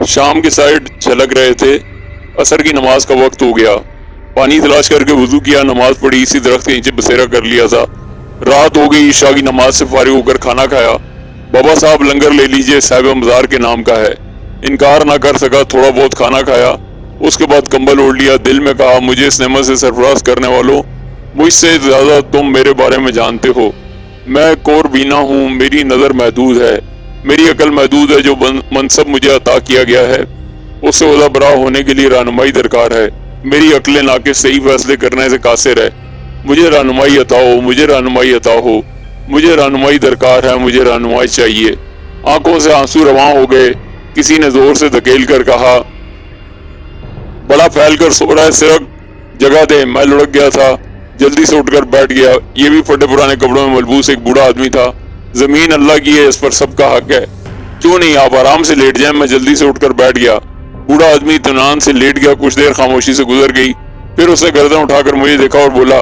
شام کے سائڈ جھلک رہے تھے۔ عصر کی نماز کا وقت ہو گیا۔ پانی تلاش کر کے وضو کیا، نماز پڑھی، اسی درخت کے نیچے بسیرا کر لیا تھا۔ رات ہو گئی، عشاء کی نماز سے فارغ ہو کر کھانا کھایا۔ بابا صاحب لنگر لے لیجئے، صاحب مزار کے نام کا ہے۔ انکار نہ کر سکا، تھوڑا بہت کھانا کھایا، اس کے بعد کمبل اوڑھ لیا۔ دل میں کہا، مجھے اس نعمت سے سرفراز کرنے والوں، مجھ سے زیادہ تم میرے بارے میں جانتے ہو۔ میں کور بینا ہوں، میری نظر محدود ہے، میری عقل محدود ہے۔ جو منصب مجھے عطا کیا گیا ہے اس سے عہدہ برا ہونے کے لیے رہنمائی درکار ہے۔ میری عقل ناقص صحیح فیصلے کرنے سے قاصر ہے۔ مجھے رہنمائی عطا ہو، مجھے رہنمائی عطا ہو، مجھے رہنمائی درکار ہے، مجھے رہنمائی چاہیے۔ آنکھوں سے آنسو رواں ہو گئے۔ کسی نے زور سے دھکیل کر کہا، بڑا پھیل کر سو رہا ہے سرک، جگہ دے۔ میں لڑک گیا تھا، جلدی سے اٹھ کر بیٹھ گیا۔ یہ بھی پھٹے پرانے کپڑوں میں ملبوس ایک بوڑھا آدمی تھا۔ زمین اللہ کی ہے، اس پر سب کا حق ہے، کیوں نہیں آپ آرام سے لیٹ جائیں؟ میں جلدی سے اٹھ کر بیٹھ گیا۔ بوڑھا آدمی اطمینان سے لیٹ گیا۔ کچھ دیر خاموشی سے گزر گئی، پھر اس نے گردن اٹھا کر مجھے دیکھا اور بولا،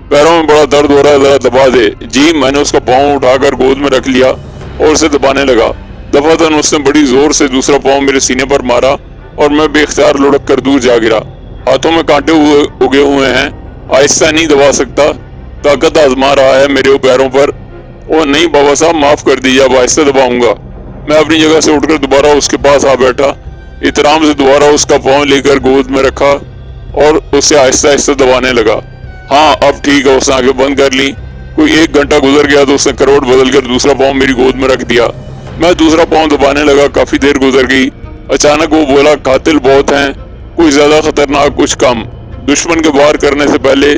پیروں میں بڑا درد ہو رہا ہے، ذرا دبا دے۔ جی۔ میں نے اس کا پاؤں اٹھا کر گود میں رکھ لیا اور اسے دبانے لگا۔ دفعتاً اس نے بڑی زور سے دوسرا پاؤں میرے سینے پر مارا اور میں بے اختیار لڑک کر دور جا گرا۔ ہاتھوں میں کانٹے اگے ہوئے ہیں، آہستہ نہیں دبا سکتا، طاقت آزما رہا ہے میرے پیروں پر۔ او نہیں بابا صاحب، معاف کر دیجیے، اب آہستہ دباؤں گا۔ میں اپنی جگہ سے اٹھ کر دوبارہ اس کے پاس آ بیٹھا، احترام سے دوبارہ اس کا پاؤں لے کر گود میں رکھا اور اسے آہستہ آہستہ دبانے لگا۔ ہاں اب ٹھیک ہے۔ اس نے آنکھیں بند کر لی۔ کوئی 1 گھنٹہ گزر گیا تو اس نے کروٹ بدل کر دوسرا پاؤں میری گود میں رکھ دیا۔ میں دوسرا پاؤں دبانے لگا۔ کافی دیر گزر گئی۔ اچانک وہ بولا، قاتل بہت ہیں، کوئی زیادہ خطرناک، کچھ کم۔ دشمن کے وار کرنے سے پہلے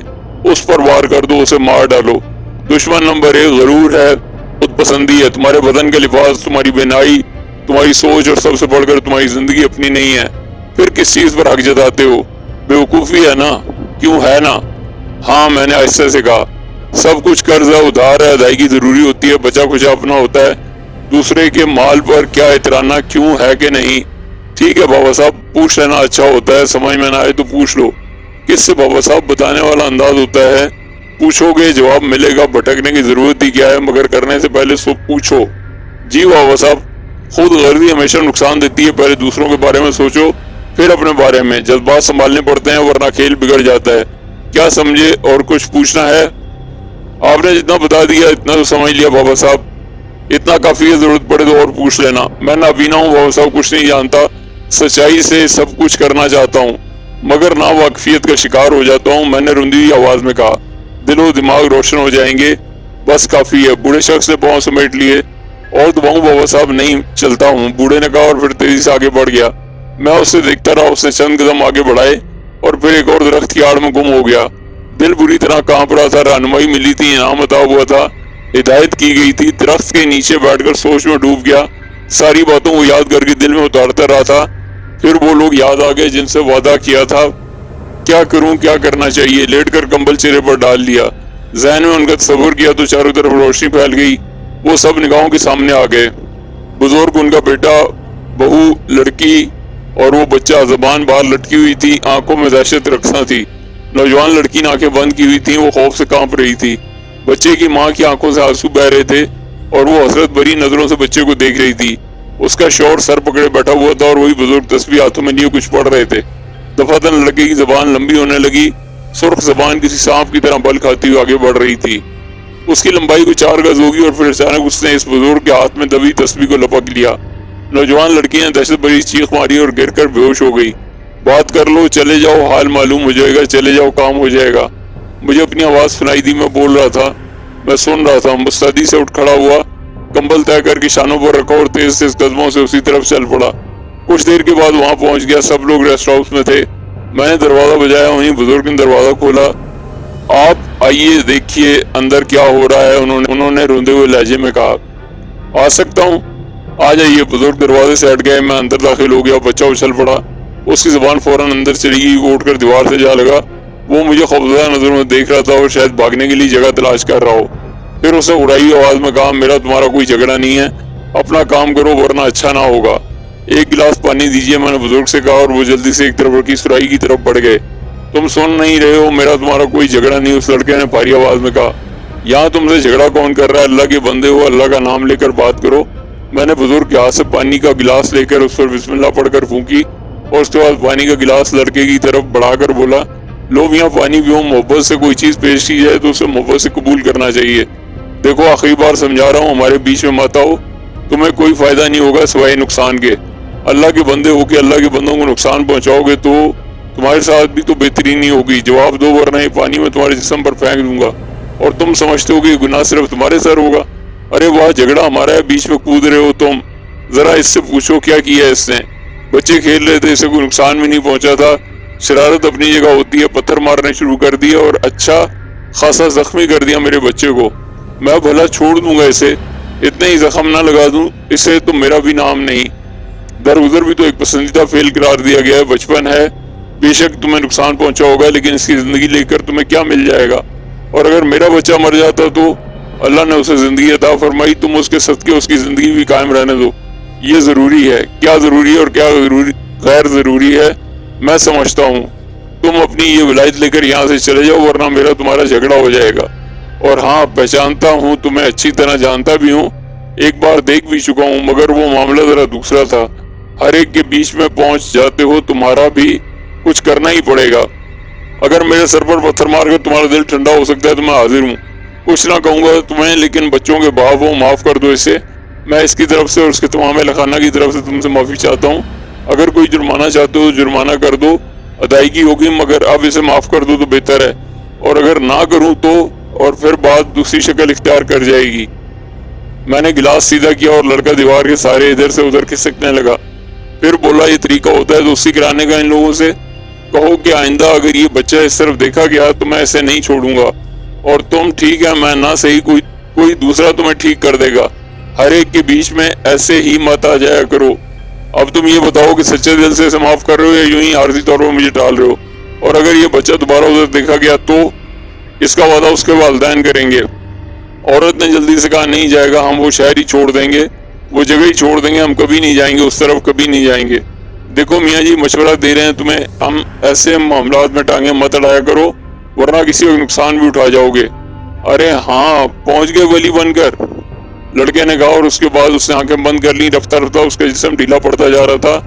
اس پر وار کر دو، اسے مار ڈالو۔ دشمن نمبر 1 غرور ہے، خود پسندی ہے۔ تمہارے بدن کے لباس، تمہاری بینائی، تمہاری سوچ اور سب سے بڑھ کر تمہاری زندگی اپنی نہیں ہے۔ پھر کس چیز پر حق جتاتے ہو؟ بیوقوفی ہے نا؟ کیوں ہے نا؟ ہاں، میں نے آہستہ سے کہا، سب کچھ قرض ہے، ادھار ہے، ادائیگی ضروری ہوتی ہے، بچا کچا اپنا ہوتا ہے، دوسرے کے مال پر کیا اعتراض کیوں ہے کہ نہیں؟ ٹھیک ہے بابا صاحب، پوچھ لینا اچھا ہوتا ہے، سمجھ میں نہ آئے تو پوچھ لو۔ کس سے بابا صاحب؟ بتانے والا انداز ہوتا ہے، پوچھو گے جواب ملے گا، بھٹکنے کی ضرورت ہی کیا ہے، مگر کرنے سے پہلے سب پوچھو۔ جی بابا صاحب، خود غرضی ہمیشہ نقصان دیتی ہے، پہلے دوسروں کے بارے میں سوچو پھر اپنے بارے میں۔ جذبات سنبھالنے پڑتے ہیں ورنہ کھیل بگڑ جاتا ہے۔ کیا سمجھے؟ اور کچھ پوچھنا ہے؟ آپ نے جتنا بتا دیا اتنا تو سمجھ لیا بابا صاحب، اتنا کافی ہے، ضرورت پڑے تو اور پوچھ لینا۔ میں نابینا ہوں بابا صاحب، کچھ نہیں جانتا، سچائی سے سب کچھ کرنا چاہتا ہوں مگر ناواقفیت کا شکار ہو جاتا ہوں۔ میں نے رندی آواز میں کہا، دل و دماغ روشن ہو جائیں گے، بس کافی ہے۔ بوڑھے شخص نے پاؤں سمیٹ لیے۔ اور دباؤں بابا صاحب؟ نہیں، چلتا ہوں، بوڑھے نے کہا اور پھر تیزی سے آگے بڑھ گیا۔ میں اسے دیکھتا رہا۔ اس نے چند قدم آگے بڑھائے اور پھر ایک اور درخت کی آڑ میں گم ہو گیا۔ دل بری طرح کانپ رہا تھا۔ رہنمائی ملی تھی، انعام عطا ہوا تھا، ہدایت کی گئی تھی۔ درخت کے نیچے بیٹھ کر سوچ میں ڈوب گیا، ساری باتوں کو یاد کر کے دل میں اتارتا رہا تھا۔ پھر وہ لوگ یاد آ گئے جن سے وعدہ کیا تھا۔ کیا کروں، کیا کرنا چاہیے؟ لیٹ کر کمبل چہرے پر ڈال لیا۔ ذہن میں ان کا تصور کیا تو چاروں طرف روشنی پھیل گئی۔ وہ سب نگاہوں کے سامنے آ گئے۔ بزرگ، ان کا بیٹا، بہو، لڑکی اور وہ بچہ۔ زبان باہر لٹکی ہوئی تھی، آنکھوں میں دہشت رقصاں تھی۔ نوجوان لڑکی نے آنکھیں بند کی ہوئی تھیں، وہ خوف سے کانپ رہی تھی۔ بچے کی ماں کی آنکھوں سے آنسو بہہ رہے تھے اور وہ حسرت بھری نظروں سے بچے کو دیکھ رہی تھی۔ اس کا شوہر سر پکڑے بیٹھا ہوا تھا اور وہی بزرگ تسبیح ہاتھوں میں لیے کچھ پڑھ رہے تھے۔ دفعتاً لڑکے کی زبان لمبی ہونے لگی۔ سرخ زبان کسی سانپ کی طرح بل کھاتی ہوئی آگے بڑھ رہی تھی۔ اس کی لمبائی کو 4 گز ہوگی اور پھر اچانک اس نے اس بزرگ کے ہاتھ میں دبی تسبیح کو لپک لیا۔ نوجوان لڑکی نے دہشت بھری چیخ ماری اور گر کر بے ہوش ہو گئی۔ بات کر لو، چلے جاؤ، حال معلوم ہو جائے گا، چلے جاؤ، کام ہو جائے گا۔ مجھے اپنی آواز سنائی دی۔ میں بول رہا تھا، میں سن رہا تھا۔ مستعدی سے اٹھ کھڑا ہوا، کمبل طے کر کے شانوں پر رکھا اور تیز تیز قدموں سے اسی طرف چل پڑا۔ کچھ دیر کے بعد وہاں پہنچ گیا۔ سب لوگ ریسٹ ہاؤس میں تھے۔ میں نے دروازہ بجایا، وہیں بزرگ نے دروازہ کھولا۔ آپ آئیے، دیکھیے اندر کیا ہو رہا ہے، انہوں نے روندے ہوئے لہجے میں کہا۔ آ سکتا ہوں؟ آ جائیے۔ بزرگ دروازے سے ہٹ گئے۔ میں اندر داخل ہو گیا۔ بچہ اچھل پڑا، اس کی زبان فوراً اندر چلی گئی۔ وہ اٹھ کر دیوار سے جا لگا۔ وہ مجھے خوفزدہ نظروں میں دیکھ رہا تھا اور شاید بھاگنے کے لیے جگہ تلاش کر رہا ہو۔ پھر اس نے اڑائی آواز میں کہا، میرا تمہارا کوئی جھگڑا نہیں ہے، اپنا کام کرو ورنہ اچھا نہ ہوگا۔ 1 گلاس پانی دیجیے، میں نے بزرگ سے کہا اور وہ جلدی سے ایک طرف رکھی سرائی کی طرف بڑھ گئے۔ تم سن نہیں رہے ہو، میرا تمہارا کوئی جھگڑا نہیں، اس لڑکے نے بھاری آواز میں کہا۔ یہاں تم سے جھگڑا کون کر رہا ہے؟ اللہ کے بندے ہو، اللہ کا نام لے کر بات کرو۔ میں نے بزرگ کے ہاتھ سے پانی کا گلاس لے کر اس پر بسم اللہ پڑھ کر پھونکی اور اس کے بعد پانی کا گلاس لڑکے کی طرف بڑھا کر بولا، لو میاں پانی پیو، محبت سے کوئی چیز پیش کی جائے تو اسے محبت سے قبول کرنا چاہیے۔ دیکھو آخری بار سمجھا رہا ہوں، ہمارے بیچ میں مت آؤ، تمہیں کوئی فائدہ نہیں ہوگا سوائے نقصان کے۔ اللہ کے بندے ہو کے اللہ کے بندوں کو نقصان پہنچاؤ گے تو تمہارے ساتھ بھی تو بہترین نہیں ہوگی۔ جواب دو ورنہ یہ پانی میں تمہارے جسم پر پھینک دوں گا، اور تم سمجھتے ہو کہ یہ گناہ صرف تمہارے سر ہوگا۔ ارے واہ، جھگڑا ہمارا ہے، بیچ میں کود رہے ہو تم، ذرا اس سے پوچھو کیا کیا ہے اس نے۔ بچے کھیل رہے تھے، اسے کوئی نقصان بھی نہیں پہنچا تھا۔ شرارت اپنی جگہ ہوتی ہے، پتھر مارنے شروع کر دیا اور اچھا خاصا زخمی کر دیا میرے بچے کو۔ میں بھلا چھوڑ دوں گا اسے، اتنے ہی زخم نہ لگا دوں اسے تو میرا بھی نام نہیں۔ درگزر بھی تو ایک پسندیدہ فعل قرار دیا گیا ہے، بچپن ہے، بے شک تمہیں نقصان پہنچا ہوگا لیکن اس کی زندگی لے کر تمہیں کیا مل جائے گا؟ اور اگر میرا بچہ مر جاتا تو اللہ نے اسے زندگی عطا فرمائی، تم اس کے صدقے اس کی زندگی بھی قائم رہنے دو۔ یہ ضروری ہے، کیا ضروری ہے اور کیا غیر ضروری ہے میں سمجھتا ہوں۔ تم اپنی یہ ولایت لے کر یہاں سے چلے جاؤ ورنہ میرا تمہارا جھگڑا ہو جائے گا۔ اور ہاں، پہچانتا ہوں، تمہیں اچھی طرح جانتا بھی ہوں، ایک بار دیکھ بھی چکا ہوں، مگر وہ معاملہ ذرا دوسرا تھا۔ ہر ایک کے بیچ میں پہنچ جاتے ہو، تمہارا بھی کچھ کرنا ہی پڑے گا۔ اگر میرے سر پر پتھر مار کر تمہارا دل ٹھنڈا ہو سکتا ہے تو میں حاضر ہوں، کچھ نہ کہوں گا تمہیں، لیکن بچوں کے باپ ہو، معاف کر دو اسے۔ میں اس کی طرف سے اور اس کے تمام اہل خانہ کی طرف سے تم سے معافی چاہتا ہوں۔ اگر کوئی جرمانہ چاہتے ہو جرمانہ کر دو، ادائیگی ہوگی، مگر اب اسے معاف کر دو تو بہتر ہے، اور اگر نہ کروں تو اور پھر بات دوسری شکل اختیار کر جائے گی۔ میں نے گلاس سیدھا کیا اور لڑکا دیوار کے سارے ادھر سے ادھر کھسکنے لگا، پھر بولا، یہ طریقہ ہوتا ہے دوستی کرانے کا ان لوگوں سے؟ کہو کہ آئندہ اگر یہ بچہ اس طرف دیکھا گیا تو میں اسے نہیں چھوڑوں گا، اور تم ٹھیک ہے، میں نہ صحیح کوئی دوسرا تمہیں ٹھیک کر دے گا۔ ہر ایک کے بیچ میں ایسے ہی مت آ جایا کرو۔ اب تم یہ بتاؤ کہ سچے دل سے اسے معاف کر رہے ہو یا یوں ہی عارضی طور پر مجھے ٹال رہے ہو؟ اور اگر یہ بچہ دوبارہ ادھر دیکھا گیا تو؟ اس کا وعدہ اس کے والدین کریں گے۔ عورت نے جلدی سے کہا، نہیں جائے گا، ہم وہ شہر ہی چھوڑ دیں گے، وہ جگہ ہی چھوڑ دیں گے، ہم کبھی نہیں جائیں گے اس طرف، کبھی نہیں جائیں گے۔ دیکھو میاں جی، مشورہ دے رہے ہیں تمہیں، ہم ایسے معاملات میں ٹانگیں مت اڑایا کرو ورنہ کسی کو نقصان بھی اٹھا جاؤ گے۔ ارے ہاں، پہنچ گئے ولی بن کر، لڑکے نے کہا، اور اس کے بعد اس نے آنکھیں بند کر لیں۔ رفتہ رفتہ اس کا جسم ڈھیلا پڑتا جا رہا تھا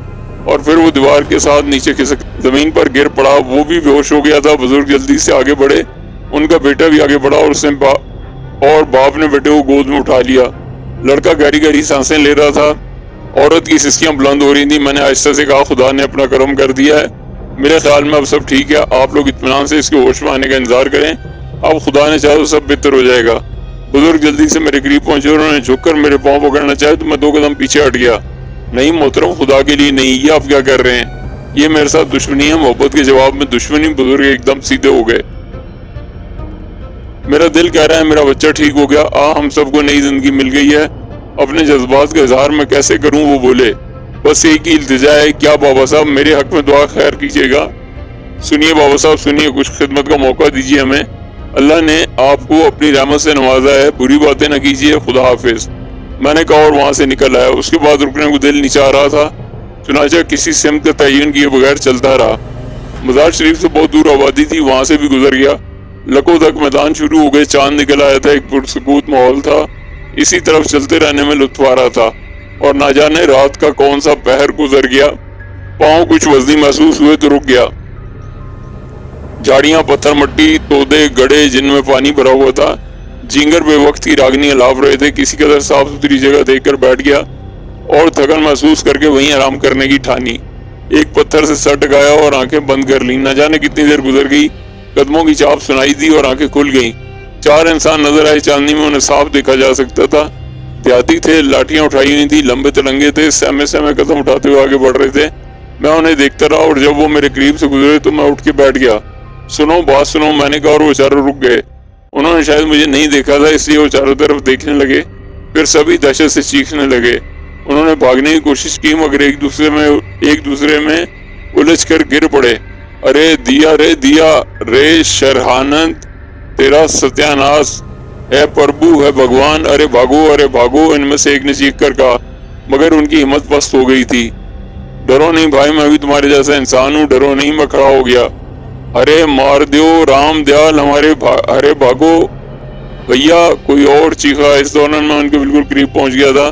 اور پھر وہ دیوار کے ساتھ نیچے کھسک زمین پر گر پڑا، وہ بھی بے ہوش ہو گیا تھا۔ بزرگ جلدی سے آگے بڑھے، ان کا بیٹا بھی آگے بڑھا اور باپ نے بیٹے کو گود میں اٹھا لیا۔ لڑکا گہری گہری سانسیں لے رہا تھا، عورت کی سسکیاں بلند ہو رہی تھیں۔ میں نے آہستہ سے کہا، خدا نے اپنا کرم کر دیا ہے، میرے خیال میں اب سب ٹھیک ہے، آپ لوگ اطمینان سے اس کے ہوش میں آنے کا انتظار کریں، اب خدا نے چاہا تو سب بہتر ہو جائے گا۔ بزرگ جلدی سے میرے قریب پہنچے اور انہوں نے جھک کر میرے پاؤں پکڑنا چاہے تو میں 2 قدم پیچھے ہٹ گیا۔ نہیں محترم، خدا کے لیے نہیں، یہ آپ کیا کر رہے ہیں؟ یہ میرے ساتھ دشمنی ہے۔ محبت کے جواب میں دشمنی؟ بزرگ ایک دم سیدھے ہو گئے۔ میرا دل کہہ رہا ہے میرا بچہ ٹھیک ہو گیا، ہم سب کو نئی زندگی مل گئی ہے، اپنے جذبات کا اظہار میں کیسے کروں؟ وہ بولے، بس ایک ہی التجا ہے، کیا بابا صاحب میرے حق میں دعا خیر کیجیے گا۔ سنیے بابا صاحب، سنیے، کچھ خدمت کا موقع دیجیے ہمیں، اللہ نے آپ کو اپنی رحمت سے نوازا ہے، بری باتیں نہ کیجیے، خدا حافظ۔ میں نے کہا اور وہاں سے نکل آیا۔ اس کے بعد رکنے کو دل نہیں چاہ رہا تھا، چنانچہ کسی سمت کا تعین کیے بغیر چلتا رہا۔ مزار شریف سے بہت دور آبادی تھی، وہاں سے بھی گزر گیا۔ لکو تک میدان شروع ہو گئے، چاند نکل آیا تھا، ایک پرسکوت ماحول تھا، اسی طرف چلتے رہنے میں لطف آ رہا تھا، اور نہ جانے رات کا کون سا پہر گزر گیا۔ پاؤں کچھ وزنی محسوس ہوئے تو رک گیا۔ جھاڑیاں، پتھر، مٹی، تودے، گڑھے جن میں پانی بھرا ہوا تھا، جینگر بے وقت کی راگنی الاپ رہے تھے۔ کسی قدر صاف ستھری جگہ دیکھ کر بیٹھ گیا اور تھکن محسوس کر کے وہیں آرام کرنے کی ٹھانی۔ ایک پتھر سے سر ٹکایا اور آنکھیں بند کر لیں۔ نہ جانے کتنی دیر گزر گئی، قدموں کی چاپ سنائی دی اور آنکھیں کھل گئیں۔ 4 انسان نظر آئے، چاندنی میں انہیں صاف دیکھا جا سکتا تھا۔ دیہاتی تھے، لاٹیاں اٹھائی ہوئی تھی، لمبے تلنگے تھے، سہمے سہمے قدم اٹھاتے ہوئے آگے بڑھ رہے تھے۔ میں انہیں دیکھتا رہا اور جب وہ میرے قریب سے گزرے تو میں اٹھ کے بیٹھ گیا۔ سنو، بات سنو، میں نے کہا، اور وہ چاروں رک گئے۔ انہوں نے شاید مجھے نہیں دیکھا تھا، اس لیے وہ چاروں طرف دیکھنے لگے، پھر سبھی دہشت سے چیخنے لگے۔ انہوں نے بھاگنے کی کوشش کی مگر ایک دوسرے میں الجھ کر گر پڑے۔ ارے دیا رے دیا رے شرحانند، تیرا ستیہ ناس ہے پربھو ہے بھگوان، ارے بھاگو، ان میں سے ایک نے چیخ کر کہا، مگر ان کی ہمت پست ہو گئی تھی۔ ڈرو نہیں بھائی، میں بھی تمہارے جیسا انسان ہوں، ڈرو نہیں، میں کھڑا ہو گیا۔ ارے مار دیو رام دیال ارے بھاگو بھیا، کوئی اور چیخا۔ اس دوران میں ان کے بالکل قریب پہنچ گیا تھا۔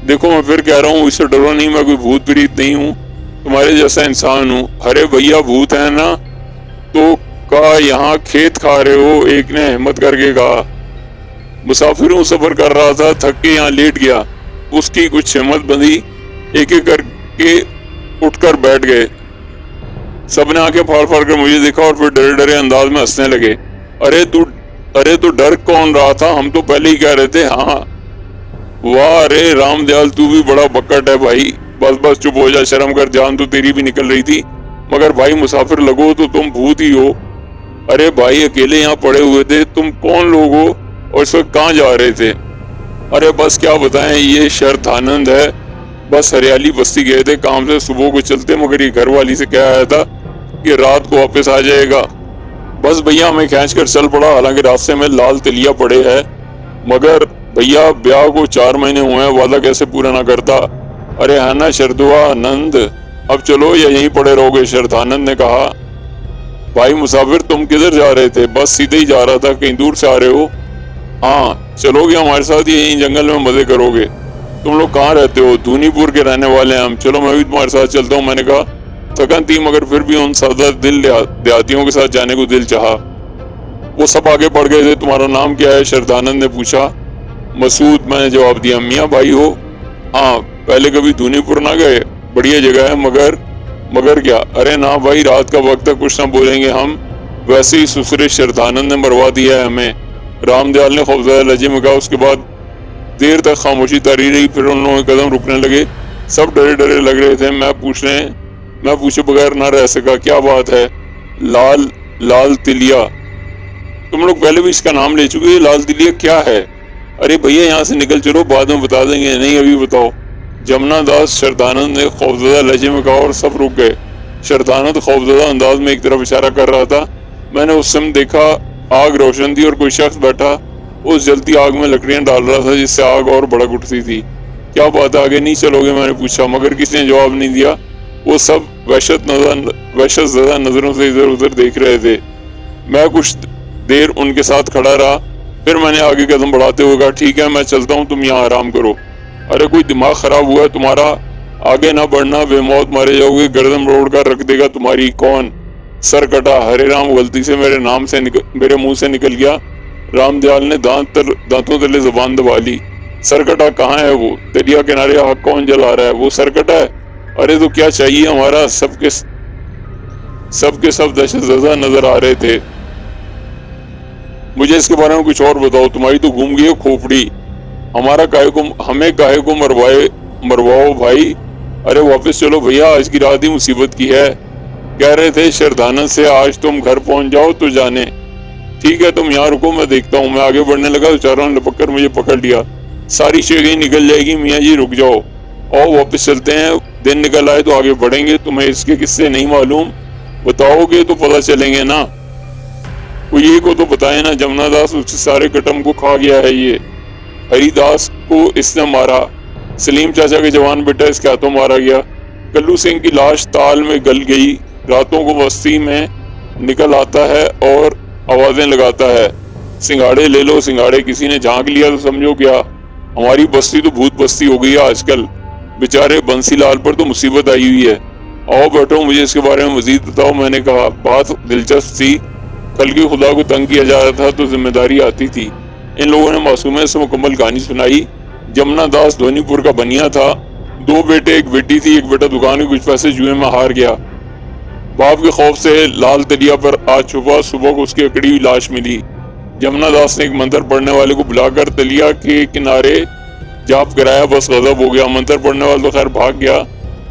دیکھو میں پھر کہہ رہا ہوں اس سے ڈرو نہیں، میں کوئی بھوت پریت نہیں ہوں، تمہارے جیسا انسان ہوں۔ ارے بھیا بھوت ہے نا؟ تو کہا یہاں کھیت کھا رہے ہو؟ ایک نے ہمت کر کے کہا۔ مسافروں سفر کر رہا تھا، تھک کے یہاں لیٹ گیا، اس کی کچھ ہمت بندھی، ایک ایک کر کے اٹھ کر بیٹھ گئے۔ سب نے آنکھیں پھاڑ پھاڑ کر مجھے دیکھا اور پھر ڈرے ڈرے انداز میں ہنسنے لگے۔ ارے تو ڈر کون رہا تھا، ہم تو پہلے ہی کہہ رہے تھے۔ ہاں واہ، ارے رام دیال تو بھی بڑا بکٹ ہے بھائی، بس چپ ہو جا، شرم کر، جان تو تیری بھی نکل رہی تھی، مگر بھائی مسافر لگو تو تم بھوت ہی ہو۔ ارے بھائی اکیلے یہاں پڑے ہوئے تھے، تم کون لوگ ہو اور اس وقت کہاں جا رہے تھے؟ ارے بس کیا بتائیں، یہ شردھانند ہے، بس ہریالی بستی گئے تھے کام سے، صبح کو چلتے، مگر یہ گھر والی سے کہہ آیا تھا کہ رات کو واپس آ جائے گا۔ بس بھیا ہمیں کھینچ کر چل پڑا، حالانکہ راستے میں لال تلیا پڑے ہے، مگر بھیا بیاہ کو 4 مہینے ہوئے ہیں، وعدہ کیسے پورا نہ کرتا؟ ارے ہے نا شردھانند، اب چلو یا یہیں پڑے رہو گے؟ شردھانند نے کہا۔ بھائی مسافر تم کدھر جا رہے تھے؟ بس سیدھے ہی جا رہا تھا، کہیں دور سے آ رہے ہو؟ ہاں چلو گے ہمارے ساتھ، یہیں جنگل میں مزے کرو گے؟ تم لوگ کہاں رہتے ہو؟ دھونی پور کے رہنے والے ہیں ہم۔ چلو میں بھی تمہارے ساتھ چلتا ہوں، میں نے کہا۔ تھکن تھی مگر پھر بھی ان سادہ دل دیہاتیوں کے ساتھ جانے کو دل چاہا۔ وہ سب آگے بڑھ گئے تھے۔ تمہارا نام کیا ہے؟ شردھانند نے پوچھا۔ مسعود، میں نے جواب دیا۔ میاں بھائی ہو؟ ہاں، پہلے کبھی دھونی پور نہ گئے؟ بڑھیا جگہ ہے، مگر کیا؟ ارے نہ بھائی، رات کا وقت ہے، کچھ نہ بولیں گے ہم، ویسے ہی سسرے شردھانند نے مروا دیا ہے ہمیں، رام دیال نے خوفزدہ لہجے میں کہا۔ اس کے بعد دیر تک خاموشی طاری رہی، پھر ان لوگوں کے قدم رکنے لگے، سب ڈرے ڈرے لگ رہے تھے۔ میں پوچھے بغیر نہ رہ سکا، کیا بات ہے؟ لال تلیا، تم لوگ پہلے بھی اس کا نام لے چکے، لال تلیا کیا ہے؟ ارے بھیا یہاں سے نکل چلو، بعد میں بتا دیں گے۔ نہیں ابھی بتاؤ، جمنا داس شردھانند نے خوفزدہ لہجے میں کہا، اور سب رک گئے۔ شردھانند خوفزدہ انداز میں ایک طرف اشارہ کر رہا تھا۔ میں نے اس سمت دیکھا، آگ روشن تھی اور کوئی شخص بیٹھا اس جلتی آگ میں لکڑیاں ڈال رہا تھا، جس سے آگ اور بھڑک اٹھتی تھی۔ کیا بات ہے، آگے نہیں چلو گے؟ میں نے پوچھا، مگر کسی نے جواب نہیں دیا۔ وہ سب وحشت زدہ نظروں سے ادھر ادھر دیکھ رہے تھے۔ میں کچھ دیر ان کے ساتھ کھڑا رہا، پھر میں نے آگے قدم بڑھاتے ہوئے کہا، ٹھیک ہے میں چلتا ہوں، تم یہاں آرام کرو۔ ارے کوئی دماغ خراب ہوا ہے تمہارا؟ آگے نہ بڑھنا، بے موت مارے جاؤ گے، گردن مروڑ کر رکھ دے گا تمہاری۔ کون؟ سر کٹا۔ ہرے رام غلطی سے میرے منہ سے نکل گیا۔ رام دیال نے دانتوں تلے زبان دبا لی۔ سرکٹا کہاں ہے وہ؟ دریا کنارے آگ کون جلا رہا ہے؟ وہ سرکٹا ہے؟ ارے تو کیا چاہیے ہمارا؟ سب کے سب دہشت زدہ نظر آ رہے تھے۔ مجھے اس کے بارے میں کچھ اور بتاؤ، تمہاری تو گھوم گئی ہے کھوپڑی، ہمیں کاہے کو مرواؤ بھائی؟ ارے واپس چلو بھیا، آج کی رات ہی مصیبت کی ہے، کہہ رہے تھے شردھانند سے آج تم گھر پہنچ جاؤ تو جانے۔ ٹھیک ہے تم یہاں رکو، میں دیکھتا ہوں۔ میں آگے بڑھنے لگا تو چاروں نے لپک کر مجھے پکڑ لیا۔ ساری شیخیں نکل جائے گی میاں جی، رک جاؤ، آؤ واپس چلتے ہیں، دن نکل آئے تو آگے بڑھیں گے۔ تمہیں اس کے قصے نہیں معلوم؟ بتاؤ گے تو پتہ چلیں گے نا، کوئی ایک کو تو بتائے نا۔ جمنا داس اس کے سارے کٹم کو کھا گیا ہے، یہ ہری داس کو اس نے مارا، سلیم چاچا کے جوان بیٹا اس کے ہاتھوں مارا گیا، کلو سنگھ کی لاش تال میں گل گئی، راتوں کو بستی میں نکل آتا ہے اور آوازیں لگاتا ہے، سنگھاڑے لے لو سنگھاڑے، کسی نے جھانک لیا تو سمجھو کیا، ہماری بستی تو بھوت بستی ہو گئی ہے آج کل، بیچارے بنسی لال پر تو مصیبت آئی ہوئی ہے۔ آؤ بیٹھو، مجھے اس کے بارے میں مزید بتاؤ۔ میں نے کہا، بات دلچسپ تھی، کل کی خدا کو تنگ کیا جا رہا تھا تو ذمہ داری آتی تھی۔ ان لوگوں نے معصومیت سے مکمل کہانی سنائی۔ جمنا داس دھونی پور کا بنیا تھا، 2 بیٹے 1 بیٹی تھی، ایک بیٹا دکان کے کچھ پیسے جوئے میں ہار گیا، باپ کے خوف سے لال تلیا پر آ چھپا، صبح کو اس کی اکڑی ہوئی لاش ملی۔ جمنا داس نے ایک منتر پڑھنے والے کو بلا کر تلیا کے کنارے جاپ کرایا، بس غضب ہو گیا، منتر پڑھنے والا تو خیر بھاگ گیا،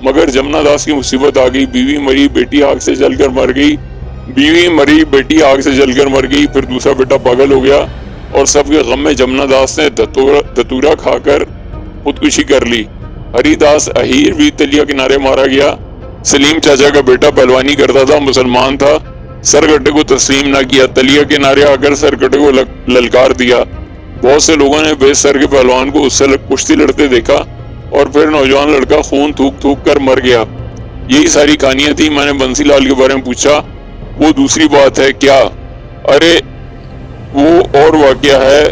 مگر جمنا داس کی مصیبت آ گئی، بیوی مری بیٹی آگ سے جل کر مر گئی، پھر دوسرا بیٹا پاگل ہو گیا، اور سب کے غم میں جمنا داس نے دتورا کھا کر خودکشی کر لی۔ ہری داس اہیر بھی تلیا کنارے مارا گیا۔ سلیم چاچا کا بیٹا پہلوانی کرتا تھا، مسلمان تھا، سرکٹے کو تسلیم نہ کیا، تلیا کنارے آ کر سرکٹے کو للکار دیا۔ بہت سے لوگوں نے بے سر کے پہلوان کو اس سے کشتی لڑتے دیکھا، اور پھر نوجوان لڑکا خون تھوک تھوک کر مر گیا۔ یہی ساری کہانیاں تھی۔ میں نے بنسی لال کے بارے میں پوچھا، وہ دوسری بات ہے کیا؟ ارے وہ اور واقعہ ہے،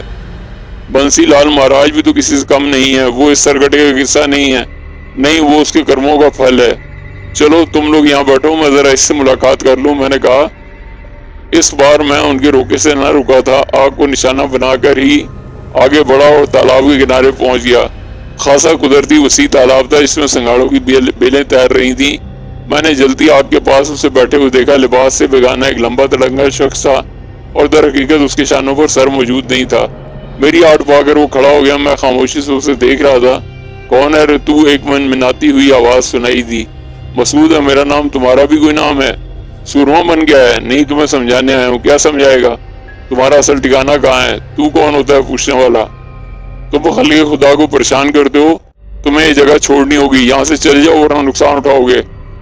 بنسی لال مہاراج بھی تو کسی سے کم نہیں ہے، وہ اس سرکٹے کا قصہ نہیں ہے، نہیں وہ اس کے کرموں کا پھل ہے۔ چلو تم لوگ یہاں بیٹھو، میں ذرا اس سے ملاقات کر لوں۔ میں نے کہا۔ اس بار میں ان کے روکے سے نہ رکا تھا، آگ کو نشانہ بنا کر ہی آگے بڑھا اور تالاب کے کنارے پہنچ گیا۔ خاصا قدرتی وسیع تالاب تھا جس میں سنگھاڑوں کی بیلیں تیر رہی تھیں۔ میں نے جلدی آگ کے پاس اسے بیٹھے ہوئے دیکھا، لباس سے بیگانہ ایک لمبا تڑنگا شخص تھا اور در حقیقت اس کے شانوں پر سر موجود نہیں تھا۔ میری آڑ پا کر وہ کھڑا ہو گیا، میں خاموشی سے اسے دیکھ رہا تھا۔ کون ہے رے تو؟ ایک منمناتی ہوئی آواز سنائی دی۔ مسعود ہے میرا نام، تمہارا بھی کوئی نام ہے؟ سورما بن گیا ہے؟ نہیں تمہیں سمجھانے آیا ہوں۔ کیا سمجھائے گا؟ تمہارا اصل ٹھکانہ کہاں ہے؟ تو کون ہوتا ہے پوچھنے والا؟ تم خلق خدا کو پریشان کرتے ہو، تمہیں یہ جگہ چھوڑنی ہوگی، یہاں سے چل جاؤ ورنہ نقصان اٹھاؤ گے۔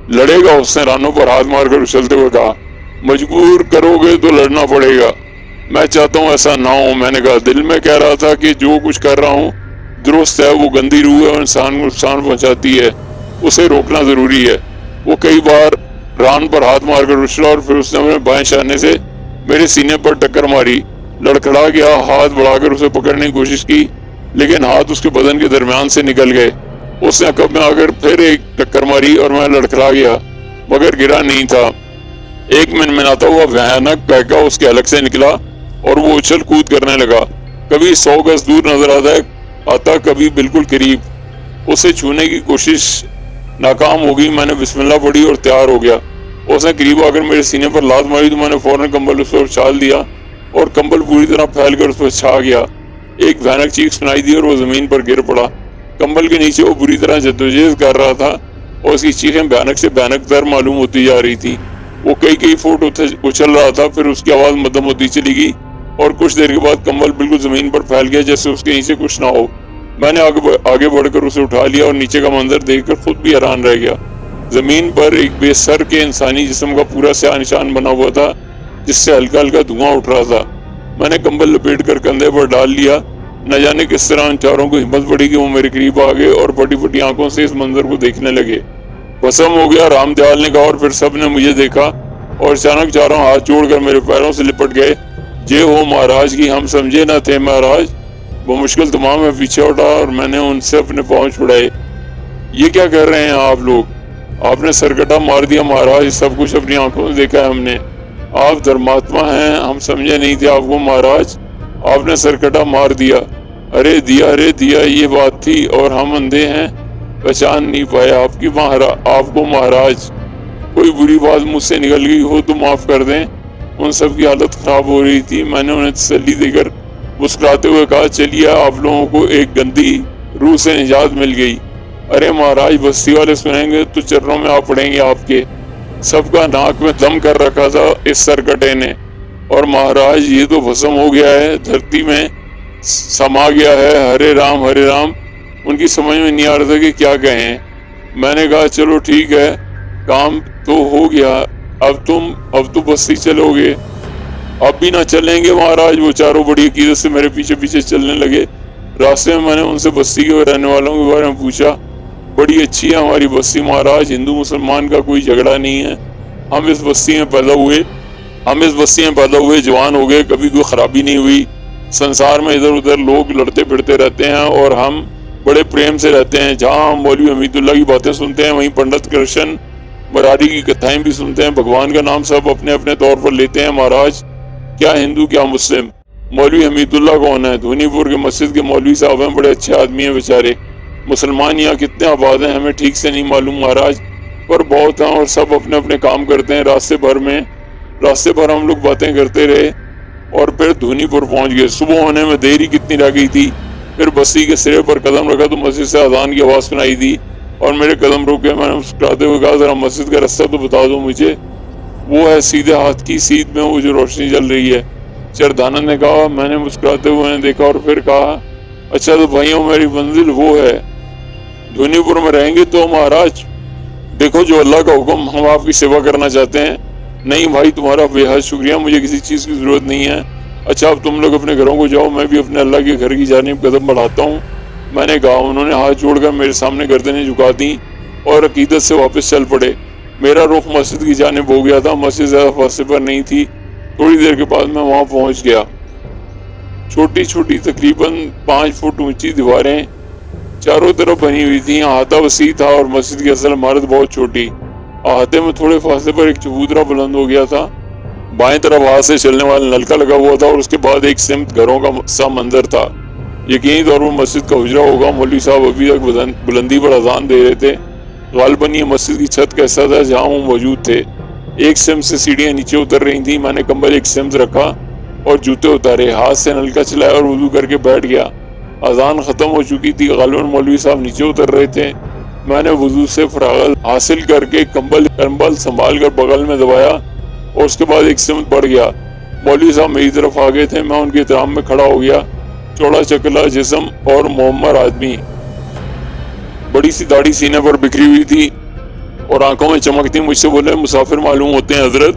لڑے گا؟ اس نے رانوں پر ہاتھ مار کر اچھلتے ہوئے کہا۔ مجبور کرو گے تو لڑنا پڑے گا۔ میں چاہتا ہوں ایسا نہ ہو، میں نے کہا۔ دل میں کہہ رہا تھا کہ جو کچھ کر رہا ہوں درست ہے، وہ گندی روح ہے اور انسان کو نقصان پہنچاتی ہے، اسے روکنا ضروری ہے۔ وہ کئی بار ران پر ہاتھ مار کر اچھلا اور پھر اس نے اپنے بائیں شانے سے میرے سینے پر ٹکر ماری۔ لڑکھڑا گیا، ہاتھ بڑھا کر اسے پکڑنے کی کوشش کی لیکن ہاتھ اس کے بدن کے درمیان سے نکل گئے۔ اس نے عقب میں آ کر پھر ایک ٹکر ماری اور میں لڑکھڑا گیا مگر گرا نہیں تھا۔ ایک منمناتا ہوا بھیانک بہکا اس کے حلق سے نکلا اور وہ اچھل کود کرنے لگا، کبھی 100 گز دور نظر آتا کبھی بالکل قریب۔ اسے چھونے کی کوشش ناکام ہو گئی۔ میں نے بسم اللہ پڑھی اور تیار ہو گیا۔ اس نے قریب آ کر میرے سینے پر لات ماری تو میں نے فوراً کمبل اس پر اچھال دیا اور کمبل پوری طرح پھیل کر اس پر چھا گیا۔ ایک بھیانک چیخ سنائی دی اور وہ زمین پر گر پڑا۔ کمبل کے نیچے وہ بری طرح جدوجہد کر رہا تھا اور اس کی چیخیں بھیانک سے بھیانک تر معلوم ہوتی جا رہی تھی۔ وہ کئی فٹ اچھل رہا تھا، پھر اس کی آواز مدھم ہوتی چلی گئی اور کچھ دیر کے بعد کمبل بالکل زمین پر پھیل گیا جیسے اس کے نیچے کچھ نہ ہو۔ میں نے آگے بڑھ کر اسے اٹھا لیا اور نیچے کا منظر دیکھ کر خود بھی حیران رہ گیا۔ زمین پر ایک بے سر کے انسانی جسم کا پورا سیاہ نشان بنا ہوا تھا جس سے ہلکا ہلکا دھواں اٹھ رہا تھا۔ میں نے کمبل لپیٹ کر کندھے پر ڈال لیا۔ نہ جانے کس طرح ان چاروں کو ہمت پڑی کہ وہ میرے قریب آ گئے اور پٹی پٹی آنکھوں سے اس منظر کو دیکھنے لگے۔ بھسم ہو گیا، رام دیال نے کہا، اور پھر سب نے مجھے دیکھا اور اچانک چاروں ہاتھ جوڑ کر میرے پیروں سے لپٹ گئے۔ جے ہو مہاراج کی، ہم سمجھے نہ تھے مہاراج۔ وہ مشکل تمام میں پیچھے اٹھا اور میں نے ان سے اپنے پاؤں چھڑائے۔ یہ کیا کر رہے ہیں آپ لوگ؟ آپ نے سرکٹا مار دیا مہاراج، سب کچھ اپنی آنکھوں سے دیکھا ہے ہم نے۔ آپ دھرماتما ہیں، ہم سمجھے نہیں تھے آپ کو مہاراج، آپ نے سرکٹا مار دیا۔ ارے دیا یہ بات تھی، اور ہم اندھے ہیں، پہچان نہیں پائے آپ کو مہاراج۔ کوئی بری بات مجھ سے نکل گئی ہو تو معاف کر دیں۔ ان سب کی حالت خراب ہو رہی تھی۔ میں نے انہیں تسلی دے کر مسکراتے ہوئے کہا، چلیے آپ لوگوں کو ایک گندی روح سے نجات مل گئی۔ ارے مہاراج، بستی والے سنیں گے تو چرنوں میں آ پڑیں گے آپ کے۔ سب کا ناک میں دم کر رکھا تھا اس سرکٹے نے، اور مہاراج یہ تو بھسم ہو گیا ہے، دھرتی میں سما گیا ہے۔ ہرے رام ہرے رام۔ ان کی سمجھ میں نہیں آ رہا تھا کہ کیا کہیں۔ میں نے کہا، چلو ٹھیک ہے، کام تو ہو گیا، اب تو بستی چلو گے؟ اب بھی نہ چلیں گے مہاراج؟ وہ چاروں بڑی عقیدت سے میرے پیچھے پیچھے چلنے لگے۔ راستے میں نے ان سے بستی کے رہنے والوں کے بارے میں پوچھا۔ بڑی اچھی ہے ہماری بستی مہاراج، ہندو مسلمان کا کوئی جھگڑا نہیں ہے۔ ہم اس بستی میں پیدا ہوئے، جوان ہو گئے، کبھی کوئی خرابی نہیں ہوئی۔ سنسار میں ادھر ادھر لوگ لڑتے پھرتے رہتے ہیں اور ہم بڑے پریم سے رہتے ہیں۔ جہاں ہم مولوی حمید اللہ کی باتیں سنتے ہیں وہیں پنڈت کرشن مراری کی کتھائیں بھی سنتے ہیں۔ بھگوان کا نام سب اپنے اپنے طور پر لیتے ہیں مہاراج، کیا ہندو کیا مسلم۔ مولوی حمید اللہ کون ہے؟ دھونی پور کے مسجد کے مولوی صاحب ہیں، بڑے اچھے آدمی ہیں بیچارے۔ مسلمان یہاں کتنے آباد ہیں ہمیں ٹھیک سے نہیں معلوم مہاراج، پر بہت ہیں اور سب اپنے اپنے کام کرتے ہیں۔ راستے بھر ہم لوگ باتیں کرتے رہے اور پھر دھونی پور پہنچ گئے۔ صبح ہونے میں دیر ہی کتنی رہ گئی تھی۔ پھر بستی کے سرے پر قدم رکھا تو مسجد سے اذان کی آواز سنائی دی اور میرے قدم رکے۔ میں نے مسکراتے ہوئے کہا، ذرا مسجد کا راستہ تو بتا دو مجھے۔ وہ ہے سیدھے ہاتھ کی سیدھ میں وہ جو روشنی جل رہی ہے، چردانند نے کہا۔ میں نے مسکراتے ہوئے دیکھا اور پھر کہا، اچھا تو بھائیوں میری منزل وہ ہے، دھونی پور میں رہیں گے تو مہاراج؟ دیکھو جو اللہ کا حکم، ہم آپ کی سیوا کرنا چاہتے ہیں۔ نہیں بھائی، تمہارا بے حد شکریہ، مجھے کسی چیز کی ضرورت نہیں ہے۔ اچھا اب تم لوگ اپنے گھروں کو جاؤ، میں بھی اپنے اللہ کے گھر کی جانب قدم بڑھاتا ہوں، میں نے کہا۔ انہوں نے ہاتھ جوڑ کر میرے سامنے گردنیں جھکا دیں اور عقیدت سے واپس چل پڑے۔ میرا رخ مسجد کی جانب ہو گیا تھا۔ مسجد زیادہ فاصلے پر نہیں تھی، تھوڑی دیر کے بعد میں وہاں پہنچ گیا۔ چھوٹی چھوٹی تقریباً 5 فٹ اونچی دیواریں چاروں طرف بنی ہوئی تھیں. احاطہ وسیع تھا اور مسجد کی اصل عمارت بہت چھوٹی. احاطے میں تھوڑے فاصلے پر ایک چبوترا بلند ہو گیا تھا. بائیں طرف ہاتھ سے چلنے والا نلکا لگا ہوا تھا اور اس کے بعد ایک سمت گھروں کا سا منظر تھا. یقینی طور پر مسجد کا حجرا ہوگا. مولوی صاحب ابھی تک بلندی پر اذان دے رہے تھے. غالباً یہ مسجد کی چھت کا حصہ تھا جہاں وہ موجود تھے. ایک سمت سے سیڑھیاں نیچے اتر رہی تھیں. میں نے کمبل ایک سمت رکھا اور جوتے اتارے. ہاتھ سے نلکا چلایا اور وضو کر کے بیٹھ گیا. اذان ختم ہو چکی تھی. غالباً مولوی صاحب نیچے اتر رہے تھے. میں نے وضو سے فراغت حاصل کر کے کمبل سنبھال کر بغل میں دبایا اور اس کے بعد ایک سمت بڑھ گیا. مولوی صاحب میری طرف آ گئے تھے. میں ان کے احترام میں کھڑا ہو گیا. چوڑا چکلا جسم اور معمر آدمی, بڑی سی داڑھی سینے پر بکھری ہوئی تھی اور آنکھوں میں چمک تھی. مجھ سے بولے, مسافر معلوم ہوتے ہیں حضرت.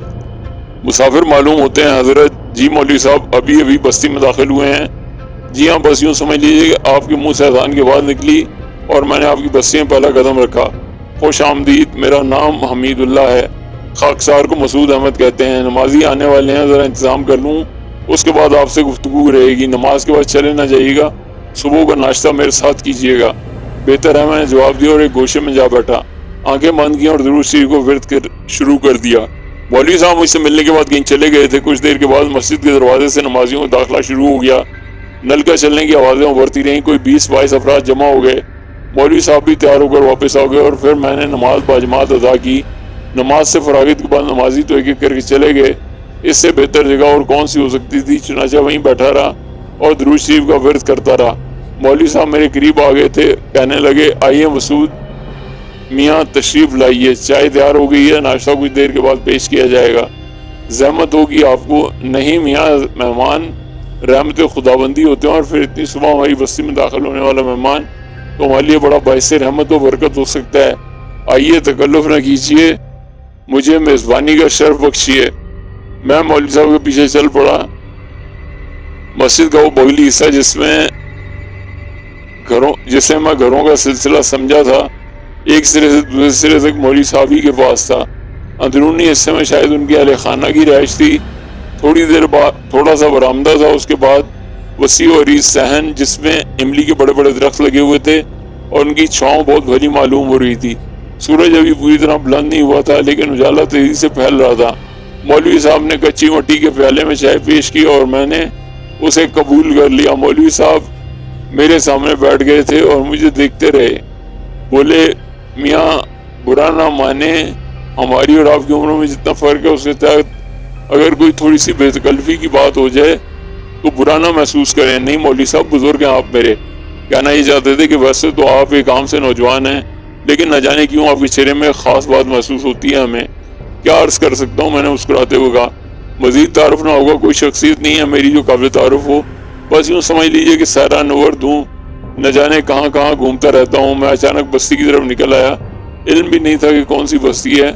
مسافر معلوم ہوتے ہیں حضرت. جی مولوی صاحب, ابھی بستی میں داخل ہوئے ہیں. جی ہاں, بس یوں سمجھ لیجیے کہ آپ کے منہ سے اذان کی آواز نکلی اور میں نے آپ کی بستی میں پہلا قدم رکھا. خوش آمدید. میرا نام حمید اللہ ہے. خاکسار کو مسعود احمد کہتے ہیں. نمازی آنے والے ہیں, ذرا انتظام کر لوں, اس کے بعد آپ سے گفتگو رہے گی. نماز کے بعد چلے نہ جائیے گا. صبح کا ناشتہ میرے ساتھ کیجیے گا. بہتر ہے, میں نے جواب دیا اور ایک گوشے میں جا بیٹھا. آنکھیں بند کی اور درود شریف کو ورد شروع کر دیا. مولوی صاحب مجھ سے ملنے کے بعد کہیں چلے گئے تھے. کچھ دیر کے بعد مسجد کے دروازے سے نمازیوں کا داخلہ شروع ہو گیا. نلکا چلنے کی آوازیں ابھرتی رہیں. کوئی 20-22 افراد جمع ہو گئے. مولوی صاحب بھی تیار ہو کر واپس آ گئے اور پھر میں نے نماز باجماعت ادا کی. نماز سے فراغت کے بعد نمازی تو ایک ایک کر کے چلے گئے. اس سے بہتر جگہ اور کون سی ہو سکتی تھی. چنانچہ وہیں بیٹھا رہا اور درود شریف کا ورد کرتا رہا. مولوی صاحب میرے قریب آ گئے تھے. کہنے لگے, آئیے مسعود میاں تشریف لائیے. چائے تیار ہو گئی ہے. ناشتہ کچھ دیر کے بعد پیش کیا جائے گا. زحمت ہوگی آپ کو. نہیں میاں, مہمان رحمت خداوندی ہوتے ہیں اور پھر اتنی صبح ہماری بستی میں داخل ہونے والا مہمان تو ہمارے لیے بڑا باعث رحمت و برکت ہو سکتا ہے. آئیے, تکلف نہ کیجیے, مجھے میزبانی کا شرف بخشیے. میں مولوی صاحب کے پیچھے چل پڑا. مسجد کا وہ بغلی حصہ جسے میں گھروں کا سلسلہ سمجھا تھا, ایک سرے سے دوسرے سرے تک مولوی صاحب ہی کے پاس تھا. اندرونی حصے میں شاید ان کے اہل خانہ کی رہائش تھی. تھوڑی دیر بعد تھوڑا سا برآمدہ تھا. اس کے بعد وسیع و عریض صحن جس میں املی کے بڑے بڑے درخت لگے ہوئے تھے اور ان کی چھاؤں بہت بھلی معلوم ہو رہی تھی. سورج ابھی پوری طرح بلند نہیں ہوا تھا لیکن اجالا تیزی سے پھیل رہا تھا. مولوی صاحب نے کچی مٹی کے پیالے میں چائے پیش کی اور میں نے اسے قبول کر لیا. مولوی صاحب میرے سامنے بیٹھ گئے تھے اور مجھے دیکھتے رہے. بولے, میاں برا نہ مانے, ہماری اور آپ کی عمروں میں جتنا فرق ہے اس کے تحت اگر کوئی تھوڑی سی بے تکلفی کی بات ہو جائے تو برا نہ محسوس کریں. نہیں مولوی صاحب, بزرگ ہیں آپ میرے. کہنا یہ چاہتے تھے کہ ویسے تو آپ ایک عام سے نوجوان ہیں لیکن نہ جانے کیوں آپ کے چہرے میں خاص بات محسوس ہوتی ہے. ہمیں کیا عرض کر سکتا ہوں, میں نے مسکراتے ہوئے کہا. مزید تعارف نہ ہوگا, کوئی شخصیت نہیں ہے میری جو قابل تعارف ہو. بس یوں سمجھ لیجئے کہ سیرا نورد ہوں, نہ جانے کہاں کہاں گھومتا رہتا ہوں. میں اچانک بستی کی طرف نکل آیا. علم بھی نہیں تھا کہ کون سی بستی ہے.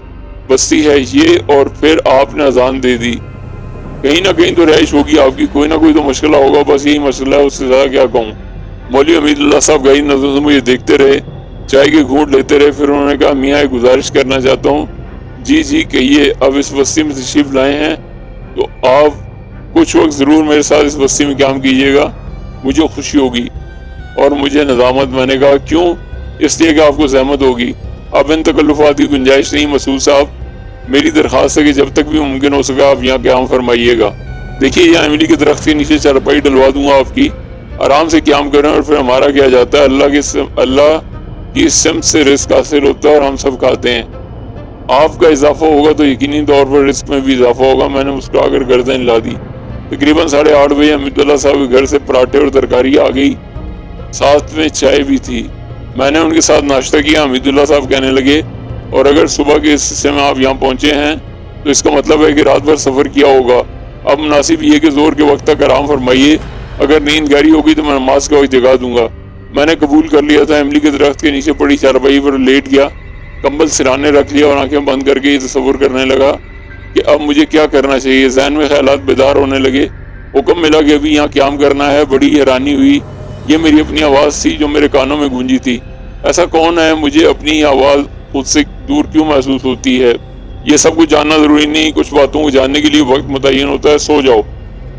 بستی ہے یہ, اور پھر آپ نے اذان دے دی. کہیں نہ کہیں تو رہائش ہوگی آپ کی, کوئی نہ کوئی تو مشکلہ ہوگا. بس یہی مسئلہ ہے, اس سے زیادہ کیا کہوں. مولوی حمید اللہ صاحب گہری نظروں سے مجھے دیکھتے رہے, چائے کے گھونٹ لیتے رہے. پھر انہوں نے کہا, میاں ایک گزارش کرنا چاہتا ہوں. جی کہیے. اب اس بستی میں تشریف لائے ہیں تو آپ کچھ وقت ضرور میرے ساتھ اس بستی میں قیام کیجیے گا, مجھے خوشی ہوگی. اور مجھے ندامت. میں نے کہا, کیوں؟ اس لیے کہ آپ کو زحمت ہوگی. اب ان تکلفات کی گنجائش نہیں مسعود صاحب. میری درخواست ہے کہ جب تک بھی ممکن ہو سکا آپ یہاں قیام فرمائیے گا. دیکھیے, یہاں املی کے درخت کے نیچے چارپائی ڈلوا دوں گا آپ کی. آرام سے قیام کریں. اور پھر ہمارا کیا جاتا ہے, اللہ کی سمت سے رزق حاصل ہوتا ہے اور ہم سب کھاتے ہیں. آپ کا اضافہ ہوگا تو یقینی طور پر رزق میں بھی اضافہ ہوگا. میں نے مسکرا کر گردن ہلا دی. تقریباً 8:30 بجے حمید اللہ صاحب کے گھر سے پراٹھے اور ترکاری آ گئی, ساتھ میں چائے بھی تھی. میں نے ان کے ساتھ ناشتہ کیا. حمید اللہ صاحب کہنے لگے, اور اگر صبح کے اس حصے میں آپ یہاں پہنچے ہیں تو اس کا مطلب ہے کہ رات بھر سفر کیا ہوگا. اب مناسب یہ کہ زور کے وقت تک آرام فرمائیے. اگر نیند گہری ہوگی تو میں نماز کا وقت جگا دوں گا. میں نے قبول کر لیا تھا. املی کے درخت کے نیچے پڑی چارپائی پر لیٹ گیا, کمبل سرانے رکھ لیا اور آنکھیں بند کر کے یہ تصور کرنے لگا کہ اب مجھے کیا کرنا چاہیے. ذہن میں خیالات بیدار ہونے لگے. حکم ملا کہ ابھی یہاں قیام کرنا ہے. بڑی حیرانی ہوئی. یہ میری اپنی آواز تھی جو میرے کانوں میں گونجی تھی. ایسا کون ہے, مجھے اپنی آواز خود سے دور کیوں محسوس ہوتی ہے؟ یہ سب کچھ جاننا ضروری نہیں, کچھ باتوں کو جاننے کے لیے وقت متعین ہوتا ہے. سو جاؤ.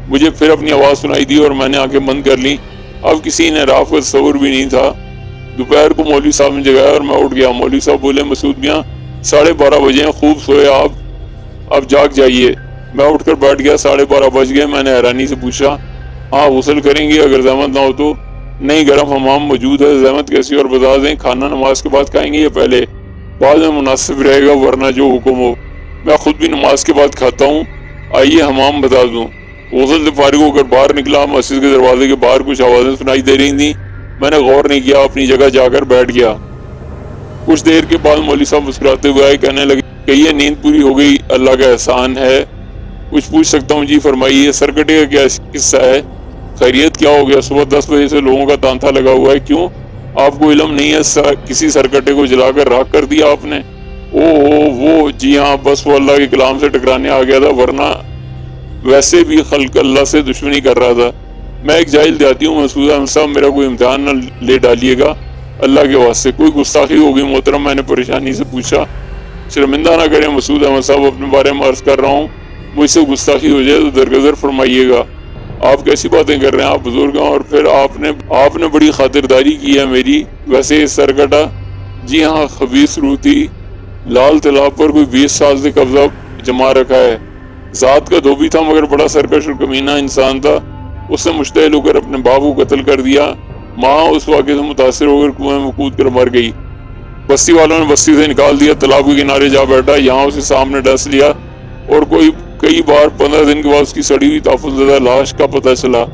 مجھے پھر اپنی آواز سنائی دی اور میں نے آنکھیں بند کر لی۔ اب کسی انحراف کا تصور بھی نہیں تھا۔ دوپہر کو مولوی صاحب نے جگایا اور میں اٹھ گیا۔ مولوی صاحب بولے مسعود میاں 12:30 بجے ہیں، خوب سوئے آپ، اب جاگ جائیے۔ میں اٹھ کر بیٹھ گیا۔ 12:30 بج گئے۔ میں نے حیرانی سے پوچھا ہاں غسل کریں گے اگر زحمت نہ ہو تو؟ نہیں، گرم حمام موجود ہے، زحمت کیسی؟ اور بتا دیں کھانا نماز کے بعد کھائیں گے یا پہلے؟ بعد میں مناسب رہے گا، ورنہ جو حکم ہو۔ میں خود بھی نماز کے بعد کھاتا ہوں، آئیے حمام بتا دوں۔ غسل سے فارغ ہو کر باہر نکلا۔ مسجد کے دروازے کے باہر کچھ آوازیں سنائی دے رہی تھیں۔ میں نے غور نہیں کیا، اپنی جگہ جا کر بیٹھ گیا۔ کچھ دیر کے بعد مولوی صاحب مسکراتے ہوئے آئے، کہنے لگے کہ یہ نیند پوری ہو گئی، اللہ کا احسان ہے۔ کچھ پوچھ سکتا ہوں؟ جی فرمائیے۔ سرکٹے کا کیا قصہ ہے؟ خیریت کیا ہو گیا؟ صبح 10 بجے سے لوگوں کا تانتا لگا ہوا ہے، کیوں؟ آپ کو علم نہیں ہے کسی سرکٹے کو جلا کر راکھ کر دیا آپ نے؟ وہ جی ہاں، بس وہ اللہ کے کلام سے ٹکرانے آ گیا تھا، ورنہ ویسے بھی خلق اللہ سے دشمنی کر رہا تھا۔ میں ایک جاہل دیہاتی ہوں، مسعود احمد صاحب میرا کوئی امتحان نہ لے ڈالیے گا اللہ کے واسطے۔ کوئی گستاخی ہوگی محترم؟ میں نے پریشانی سے پوچھا۔ شرمندہ نہ کریں مسعود احمد صاحب، اپنے بارے میں عرض کر رہا ہوں، مجھ سے گستاخی ہو جائے تو درگزر فرمائیے گا۔ آپ کیسی باتیں کر رہے ہیں؟ آپ بزرگ ہیں، اور پھر آپ نے بڑی خاطرداری کی ہے میری۔ ویسے یہ سرکٹا جی ہاں خبیث روح تھی، لال تالاب پر کوئی 20 سال سے قبضہ جما رکھا ہے۔ ذات کا دھوبی تھا مگر بڑا سرکش اور کمینہ انسان تھا۔ اس نے مشتعل ہو کر اپنے باپ کو قتل کر دیا۔ ماں اس واقعے سے متاثر ہو کر کنویں میں کود کر مر گئی۔ بستی والوں نے بستی سے نکال دیا، تالاب کے کنارے جا بیٹھا، یہاں اسے سامنے ڈس لیا اور کئی بار 15 دن کے بعد اس کی سڑی ہوئی تحفظ زدہ لاش کا پتہ چلا۔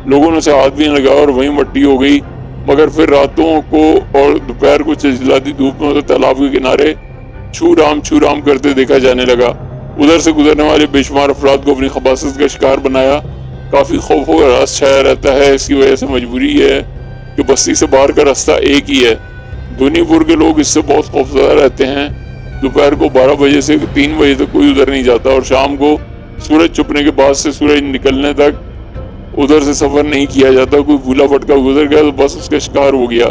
لوگوں نے اسے ہاتھ بھی نہ لگایا اور وہیں مٹی ہو گئی، مگر پھر راتوں کو اور دوپہر کو چلچلاتی دھوپ میں اسے تالاب کے کنارے چھو رام کرتے دیکھا جانے لگا۔ ادھر سے گزرنے والے بے شمار افراد کو اپنی خباثت کا شکار بنایا۔ کافی خوف و ہراس چھایا رہتا ہے، اس کی وجہ سے مجبوری ہے کہ بستی سے باہر کا راستہ ایک ہی ہے۔ دھونی پور کے لوگ اس سے بہت خوفزدہ رہتے ہیں۔ دوپہر کو 12 بجے سے 3 بجے تک کوئی ادھر نہیں جاتا، اور شام کو سورج چھپنے کے بعد سے سورج نکلنے تک ادھر سے سفر نہیں کیا جاتا۔ کوئی بھولا بھٹکا گزر گیا تو بس اس کا شکار ہو گیا۔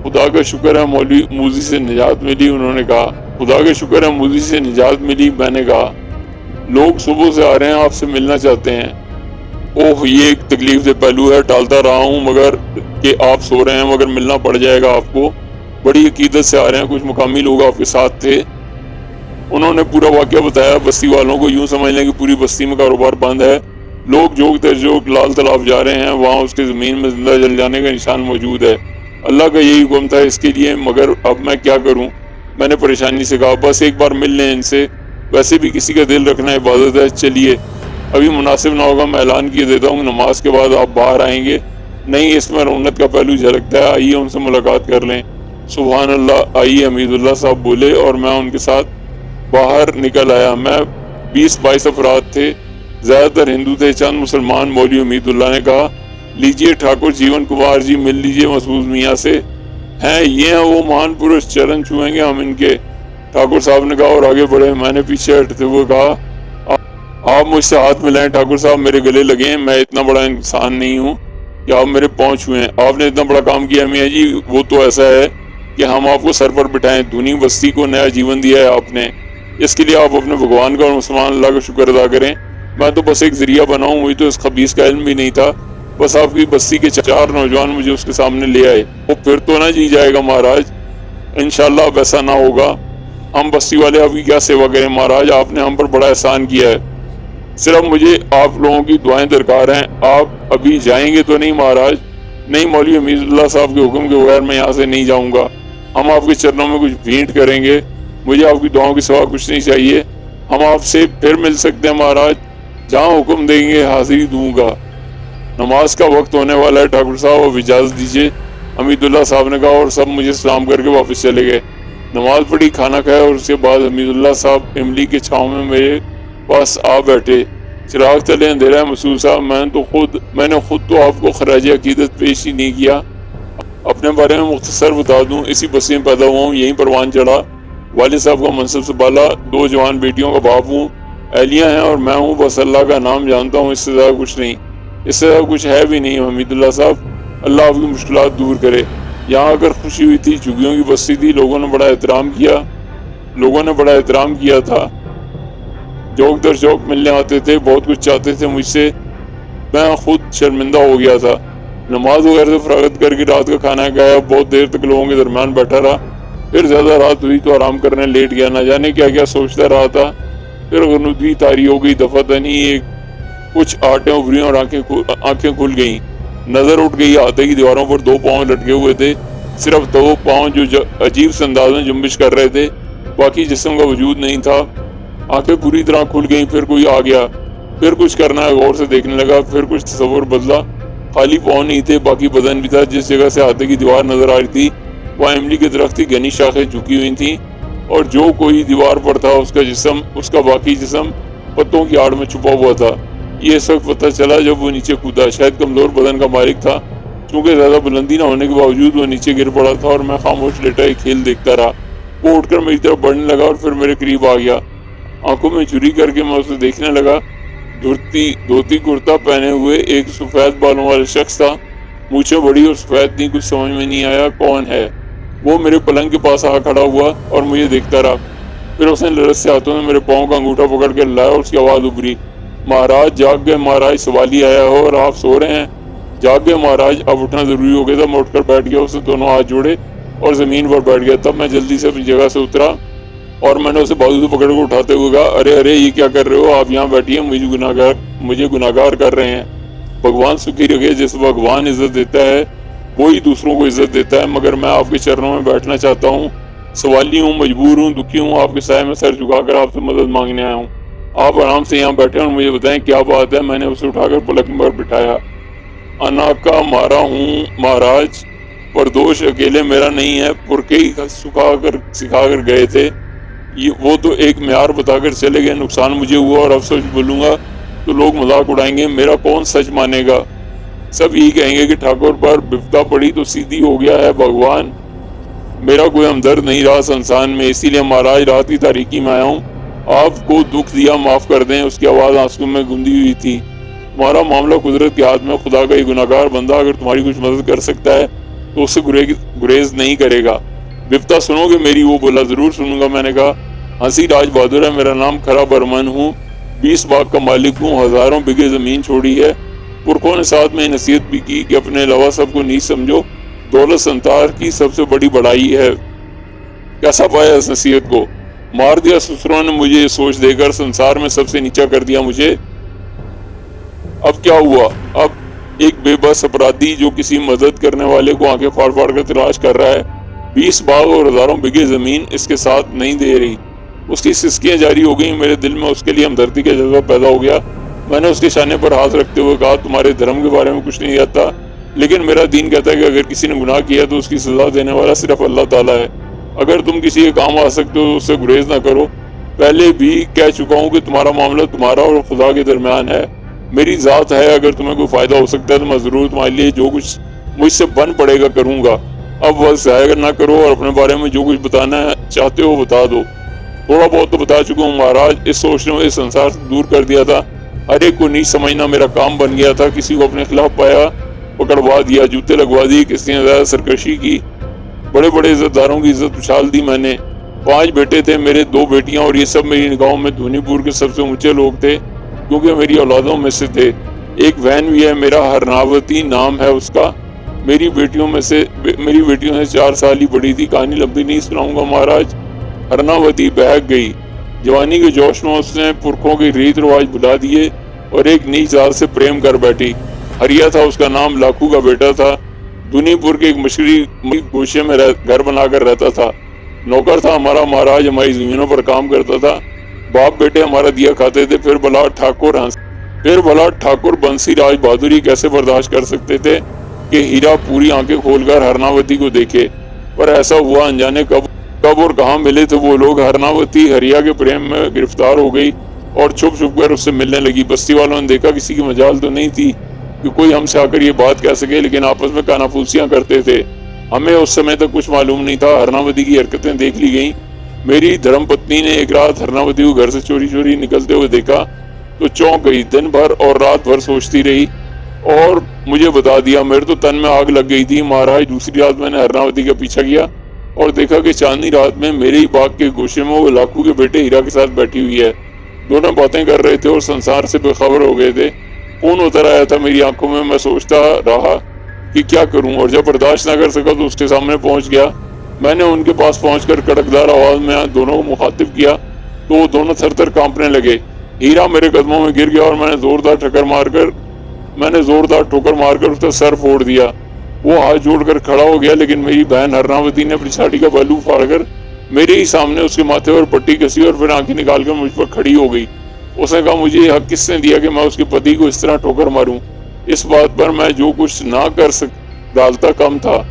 خدا کا شکر ہے موذی سے نجات ملی، انہوں نے کہا۔ خدا کا شکر ہے موذی سے نجات ملی، میں نے کہا۔ لوگ صبح سے آ رہے ہیں، آپ سے ملنا چاہتے ہیں۔ اوہ یہ ایک تکلیف دہ پہلو ہے، ٹالتا رہا ہوں مگر کہ آپ سو رہے ہیں، مگر ملنا پڑ جائے گا آپ کو۔ بڑی عقیدت سے آ رہے ہیں، کچھ مقامی لوگ آپ کے ساتھ تھے۔ انہوں نے پورا واقعہ بتایا۔ بستی والوں کو یوں سمجھ لیں کہ پوری بستی میں کاروبار بند ہے۔ لوگ جوگ ترجوگ لال تالاب جا رہے ہیں، وہاں اس کے زمین میں زندہ جل جانے کا نشان موجود ہے۔ اللہ کا یہی حکم تھا اس کے لیے، مگر اب میں کیا کروں؟ میں نے پریشانی سے کہا بس ایک بار مل لیں ان سے، ویسے بھی کسی کا دل رکھنا عبادت ہے۔ چلیے ابھی مناسب نہ ہوگا، میں اعلان کیے دیتا ہوں، نماز کے بعد آپ باہر آئیں گے۔ نہیں، اس میں رونت کا پہلو جھلکتا ہے، آئیے ان سے ملاقات کر لیں۔ سبحان اللہ، آئیے حمید اللہ صاحب بولے اور میں ان کے ساتھ باہر نکل آیا۔ میں 20-22 افراد تھے، زیادہ تر ہندو تھے، چند مسلمان۔ مولوی حمید اللہ نے کہا لیجئے ٹھاکر جیون کمار جی، مل لیجئے مسعود میاں سے، ہیں یہ ہیں وہ مہان پروش، چرن چھوئیں گے ہم ان کے۔ ٹھاکر صاحب نے کہا اور آگے بڑھے۔ میں نے پیچھے ہٹتے ہوئے کہا آپ مجھ سے ہاتھ ملائیں ٹھاکر صاحب، میرے گلے لگیں، میں اتنا بڑا انسان نہیں ہوں کہ آپ میرے پاؤں چھوئیں۔ آپ نے اتنا بڑا کام کیا میاں جی، وہ تو ایسا ہے کہ ہم آپ کو سر پر بٹھائیں، دھونی بستی کو نیا جیون دیا ہے آپ نے، اس کے لیے آپ اپنے بھگوان کا اور مسلمان اللہ کا شکر ادا کریں۔ میں تو بس ایک ذریعہ بنا ہوں، مجھے تو اس خبیث کا علم بھی نہیں تھا، بس آپ کی بستی کے 4 نوجوان مجھے اس کے سامنے لے آئے۔ وہ پھر تو نہ جی جائے گا مہاراج، انشاءاللہ اب ایسا نہ ہوگا۔ ہم بستی والے آپ کی کیا سیوا کریں مہاراج، آپ نے ہم پر بڑا احسان کیا ہے، صرف مجھے آپ لوگوں کی دعائیں درکار ہیں۔ آپ ابھی جائیں گے تو نہیں مہاراج؟ نہیں، مولوی حمید اللہ صاحب کے حکم کے بغیر میں یہاں سے نہیں جاؤں گا۔ ہم آپ کے چرنوں میں کچھ بھینٹ کریں گے، مجھے آپ کی دعاؤں کے سوا کچھ نہیں چاہیے۔ ہم آپ سے پھر مل سکتے ہیں مہاراج، جہاں حکم دیں گے حاضری دوں گا۔ نماز کا وقت ہونے والا ہے ٹھاکر صاحب، اب اجازت دیجیے، حمید اللہ صاحب نے کہا، اور سب مجھے سلام کر کے واپس چلے گئے۔ نماز پڑھی، کھانا کھایا، اور اس کے بعد حمید اللہ صاحب املی کے چھاؤں میں میرے پاس آ بیٹھے۔ چراغ تلے اندھیرا ہے مسعود صاحب، میں نے خود تو آپ کو خراج عقیدت پیش ہی نہیں کیا۔ اپنے بارے میں مختصر بتا دوں، اسی بستی میں پیدا ہوا ہوں، یہیں پروان چڑھا، والد صاحب کا منصب سے بالا، 2 جوان بیٹیوں کا باپ ہوں، اہلیہ ہیں اور میں ہوں، بس اللہ کا نام جانتا ہوں، اس سے زیادہ کچھ نہیں، اس سے زیادہ کچھ ہے بھی نہیں۔ حمید اللہ صاحب اللہ آپ کی مشکلات دور کرے۔ یہاں اگر خوشی ہوئی تھی، جھگیوں کی بستی تھی، لوگوں نے بڑا احترام کیا تھا، جوک در جوک ملنے آتے تھے، بہت کچھ چاہتے تھے مجھ سے، میں خود شرمندہ ہو گیا تھا۔ نماز وغیرہ سے فراغت کر کے رات کا کھانا کھایا، بہت دیر تک لوگوں کے درمیان بیٹھا رہا، پھر زیادہ رات ہوئی تو آرام کرنے لیٹ گیا۔ نہ جانے کیا کیا سوچتا رہا تھا۔ پھر غنودگی طاری ہو گئی، دفعہ تنی کچھ آٹیں ابھری اور آنکھیں کھل گئیں۔ نظر اٹھ گئی، ہاتھے کی دیواروں پر 2 پاؤں لٹکے ہوئے تھے، صرف 2 پاؤں جو عجیب سے انداز میں جنبش کر رہے تھے، باقی جسم کا وجود نہیں تھا۔ آنکھیں پوری طرح کھل گئیں، پھر کوئی آ گیا، پھر کچھ کرنا ہے، غور سے دیکھنے لگا، پھر کچھ تصور بدلا، خالی پاؤں نہیں تھے، باقی بدن بھی تھا۔ جس جگہ سے ہاتھے کی دیوار نظر آ رہی تھی وہاں املی کے درخت کی گھنی شاخیں جھکی ہوئی تھیں، اور جو کوئی دیوار پر تھا اس کا باقی جسم پتوں کی آڑ میں چھپا ہوا تھا۔ یہ اس وقت پتہ چلا جب وہ نیچے کودا۔ شاید کمزور بدن کا مالک تھا، چونکہ زیادہ بلندی نہ ہونے کے باوجود وہ نیچے گر پڑا تھا، اور میں خاموش لیٹا یہ کھیل دیکھتا رہا۔ وہ اٹھ کر میری طرف بڑھنے لگا اور پھر میرے قریب آ گیا۔ آنکھوں میں چری کر کے میں اسے دیکھنے لگا۔ دھوتی کرتا پہنے ہوئے ایک سفید بالوں والا شخص تھا، مونچھیں بڑی اور سفید تھیں۔ کچھ سمجھ میں نہیں آیا کون ہے۔ وہ میرے پلنگ کے پاس آ کھڑا ہوا اور مجھے دیکھتا رہا، پھر اس نے لرز سے ہاتھوں میں میرے پاؤں کا انگوٹھا پکڑ کے لایا اور اس کی آواز ابھری، مہاراج جاگ گئے مہاراج، سوالی آیا ہو اور آپ سو رہے ہیں؟ جاگ گئے مہاراج، اب اٹھنا ضروری ہو گیا تھا۔ میں اٹھ کر بیٹھ گیا، اس نے دونوں ہاتھ جوڑے اور زمین پر بیٹھ گیا۔ تب میں جلدی سے اپنی جگہ سے اترا اور میں نے اسے بازو سے پکڑ کر اٹھاتے ہوئے کہا، ارے یہ کیا کر رہے ہو؟ آپ یہاں بیٹھیے، مجھے گناہگار کر رہے ہیں۔ بھگوان سکھی رکھے، جس بھگوان عزت دیتا ہے وہی دوسروں کو عزت دیتا ہے، مگر میں آپ کے چرنوں میں بیٹھنا چاہتا ہوں، سوالی ہوں، مجبور ہوں، دکھی ہوں، آپ کے سائے میں سر جھکا کر آپ سے مدد مانگنے آیا ہوں۔ آپ آرام سے یہاں بیٹھے اور مجھے بتائیں کیا بات ہے۔ میں نے اسے اٹھا کر پلنگ پر بٹھایا۔ انا کا مارا ہوں مہاراج، پردوش اکیلے میرا نہیں ہے، پرکے ہی سکھا کر گئے تھے، وہ تو ایک معیار بتا کر چلے گئے، نقصان مجھے ہوا، اور اب سچ بولوں گا تو لوگ مذاق اڑائیں گے، میرا کون سچ مانے گا؟ سب یہی کہیں گے کہ ٹھاکر پر بپتا پڑی تو سیدھی ہو گیا ہے بھگوان۔ میرا کوئی ہمدرد نہیں رہا سنسان میں، اسی لیے مہاراج رات کی تاریکی میں آیا ہوں، آپ کو دکھ دیا معاف کر دیں۔ اس کی آواز آنسو میں گندی ہوئی تھی۔ تمہارا معاملہ قدرت کے ہاتھ میں، خدا کا یہ گناہگار بندہ اگر تمہاری کچھ مدد کر سکتا ہے تو اس سے گریز نہیں کرے گا۔ بپتا سنو گے میری؟ وہ بولا، ضرور سنوں گا۔ میں نے کہا، ہنسی راج بہادر ہے میرا نام، کھرا برمن ہوں، 20 باغ کا مالک ہوں، ہزاروں بگھے زمین چھوڑی ہے۔ پرکھوں نے ساتھ میں نصیحت بھی کی کہ اپنے علاوہ سب کو نیچ سمجھو، دولت سنسار کی سب سے بڑی بڑائی ہے۔ کیسا پایا اس نصیحت کو؟ مار دیا سسروں نے مجھے، یہ سوچ دے کر سنسار میں سب سے نیچا کر دیا مجھے۔ اب کیا ہوا؟ اب ایک بے بس اپرادھی جو کسی مدد کرنے والے کو آنکھیں پھاڑ پھاڑ کر تلاش کر رہا ہے، 20 باغ اور ہزاروں بگھے زمین اس کے ساتھ نہیں دے رہی۔ اس کی سسکیاں جاری ہو گئیں، میرے دل میں اس کے لیے ہمدردی کا جذبہ پیدا ہو گیا۔ میں نے اس کے شانے پر ہاتھ رکھتے ہوئے کہا، تمہارے دھرم کے بارے میں کچھ نہیں جانتا، لیکن میرا دین کہتا ہے کہ اگر کسی نے گناہ کیا تو اس کی سزا دینے والا صرف اللہ تعالیٰ ہے۔ اگر تم کسی کے کام آ سکتے ہو تو اس سے گریز نہ کرو۔ پہلے بھی کہہ چکا ہوں کہ تمہارا معاملہ تمہارا اور خدا کے درمیان ہے، میری ذات ہے، اگر تمہیں کوئی فائدہ ہو سکتا ہے تو میں ضرور تمہارے لیے جو کچھ مجھ سے بن پڑے گا کروں گا۔ اب بس ضائع نہ کرو اور اپنے بارے میں جو کچھ بتانا چاہتے ہو بتا دو۔ تھوڑا بہت تو بتا چکا ہوں مہاراج، اس سوچ نے مجھے سنسار سے دور کر دیا تھا، ہر ایک کو نیچ سمجھنا میرا کام بن گیا تھا، کسی کو اپنے خلاف پایا پکڑوا دیا، جوتے لگوا دیے، کسی نے زیادہ سرکشی کی، بڑے بڑے عزت داروں کی عزت اچھال دی میں نے۔ 5 بیٹے تھے میرے، 2 بیٹیاں، اور یہ سب میری نگاہوں میں دھونی پور کے سب سے اونچے لوگ تھے کیونکہ میری اولادوں میں سے تھے۔ ایک بہن بھی ہے، میرا ہرناوتی نام ہے اس کا، میری بیٹیوں سے 4 سال ہی بڑی تھی۔ کہانی لمبی نہیں سناؤں گا مہاراج۔ ہرناوتی بہک گئی، جوانی کے جوش میں اس نے پرکھوں کے ریت رواج بھلا دیے اور ایک نیچ ذات سے پریم کر بیٹھی۔ ہریا تھا اس کا نام، لاکھو کا بیٹا تھا، دھونی پور کے ایک مشکری گوشے میں گھر بنا کر رہتا تھا، نوکر تھا ہمارا مہاراج، ہماری زمینوں پر کام کرتا تھا، باپ بیٹے ہمارا دیا کھاتے تھے۔ پھر بھلا ٹھاکر بنسی راج بہادری کیسے برداشت کر سکتے تھے کہ ہیرا پوری آنکھیں کھول کر ہرناوتی کو دیکھے؟ پر ایسا ہوا، انجانے کب اور کہاں ملے تھے وہ لوگ۔ ہرناوتی ہریا کے پریم میں گرفتار ہو گئی اور چھپ چھپ کر اس سے ملنے لگی۔ بستی والوں نے دیکھا، کسی کی مجال تو نہیں تھی کہ کوئی ہم سے آ کر یہ بات کہہ سکے، لیکن آپس میں کاناپھوسیاں کرتے تھے۔ ہمیں اس سمے تک کچھ معلوم نہیں تھا۔ ہرناوتی کی حرکتیں دیکھ لی گئیں۔ میری دھرم پتنی نے ایک رات ہرناوتی کو گھر سے چوری چوری نکلتے ہوئے دیکھا تو چونک گئی، دن بھر اور رات بھر سوچتی رہی اور مجھے بتا دیا۔ میرے تو تن میں آگ لگ گئی تھی مہاراج۔ دوسری رات میں نے ہرناوتی کا پیچھا کیا اور دیکھا کہ چاندنی رات میں میرے ہی باغ کے گوشے میں وہ لاکھو کے بیٹے ہیرا کے ساتھ بیٹھی ہوئی ہے۔ دونوں باتیں کر رہے تھے اور سنسار سے بے خبر ہو گئے تھے۔ خون اتر آیا تھا میری آنکھوں میں. میں سوچتا رہا کہ کیا کروں, اور جب برداشت نہ کر سکا تو اس کے سامنے پہنچ گیا. میں نے ان کے پاس پہنچ کر کڑکدار آواز میں دونوں کو مخاطب کیا تو وہ دونوں تھر تھر کانپنے لگے. ہیرا میرے قدموں میں گر گیا اور میں نے زوردار ٹھوکر مار کر اس کا سر پھوڑ دیا. وہ ہاتھ جوڑ کر کھڑا ہو گیا, لیکن میری بہن ہرناوتی نے اپنی ساڑی کا پہلو پھاڑ کر میرے ہی سامنے اس کے ماتھے پر پٹی کسی اور پھر آنکھیں نکال کر مجھ پر کھڑی ہو گئی. اس نے کہا, مجھے یہ حق کس نے دیا کہ میں اس کے پتی کو اس طرح ٹھوکر ماروں؟ اس بات پر میں جو کچھ نہ کر ڈالتا کم تھا,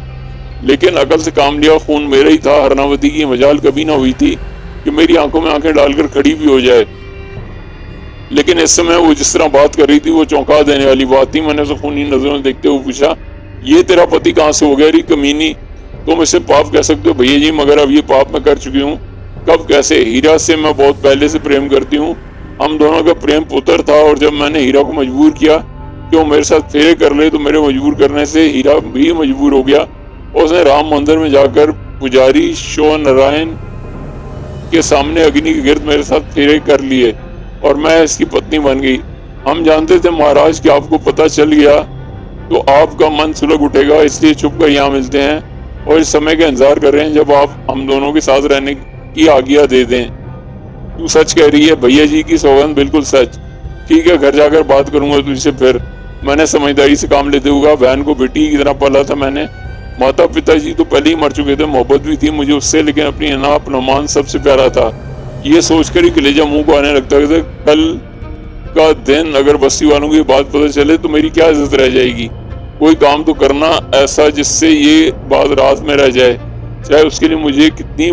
لیکن عقل سے کام لیا. خون میرا ہی تھا. ہرناوتی کی مجال کبھی نہ ہوئی تھی کہ میری آنکھوں میں آنکھیں ڈال کر کھڑی بھی ہو جائے, لیکن اس سمے وہ جس طرح بات کر رہی تھی وہ چونکا دینے والی بات تھی. میں نے اسے خونی نظروں سے دیکھتے ہوئے پوچھا, یہ تیرا پتی کہاں سے ہو گیا ری کمینی؟ تم اسے پاپ کہہ سکتے ہو؟ بھیا جی, مگر اب یہ پاپ میں کر چکی ہوں. کب, کیسے؟ ہیرا سے میں بہت پہلے سے پریم کرتی ہوں. ہم دونوں کا پریم پتر تھا, اور جب میں نے ہیرا کو مجبور کیا کہ وہ میرے ساتھ پھیرے کر لے تو میرے مجبور کرنے سے ہیرا بھی مجبور ہو گیا. اس نے رام مندر میں جا کر پجاری شو نارائن کے سامنے اگنی کے گرد میرے ساتھ پھیرے کر لیے اور میں اس کی پتنی بن گئی. ہم جانتے تھے مہاراج کہ آپ کو پتہ چل گیا تو آپ کا من سلگ اٹھے گا, اس لیے چھپ کر یہاں ملتے ہیں اور اس سمے کا انتظار کر رہے ہیں جب آپ ہم دونوں کے ساتھ رہنے کی آگیا دے دیں. تو سچ کہہ رہی ہے؟ بھیا جی کی سوگند بالکل سچ. ٹھیک ہے, گھر جا کر بات کروں گا تجھ سے پھر. میں نے سمجھداری سے کام لیتے ہوئے, بہن کو بیٹی کی طرح پالا تھا میں نے. ماتا پتا جی تو پہلے ہی مر چکے تھے, محبت بھی تھی مجھے اس سے, لیکن اپنی انا اپنا مان سب سے پیارا تھا. یہ سوچ کر ہی کلیجہ منہ کو آنے لگتا کہ کل کا دن اگر بستی والوں کو یہ بات پتہ چلے تو میری کیا عزت رہ جائے گی. کوئی کام تو کرنا ایسا جس سے یہ بات رات میں رہ جائے, چاہے اس کے لیے مجھے کتنی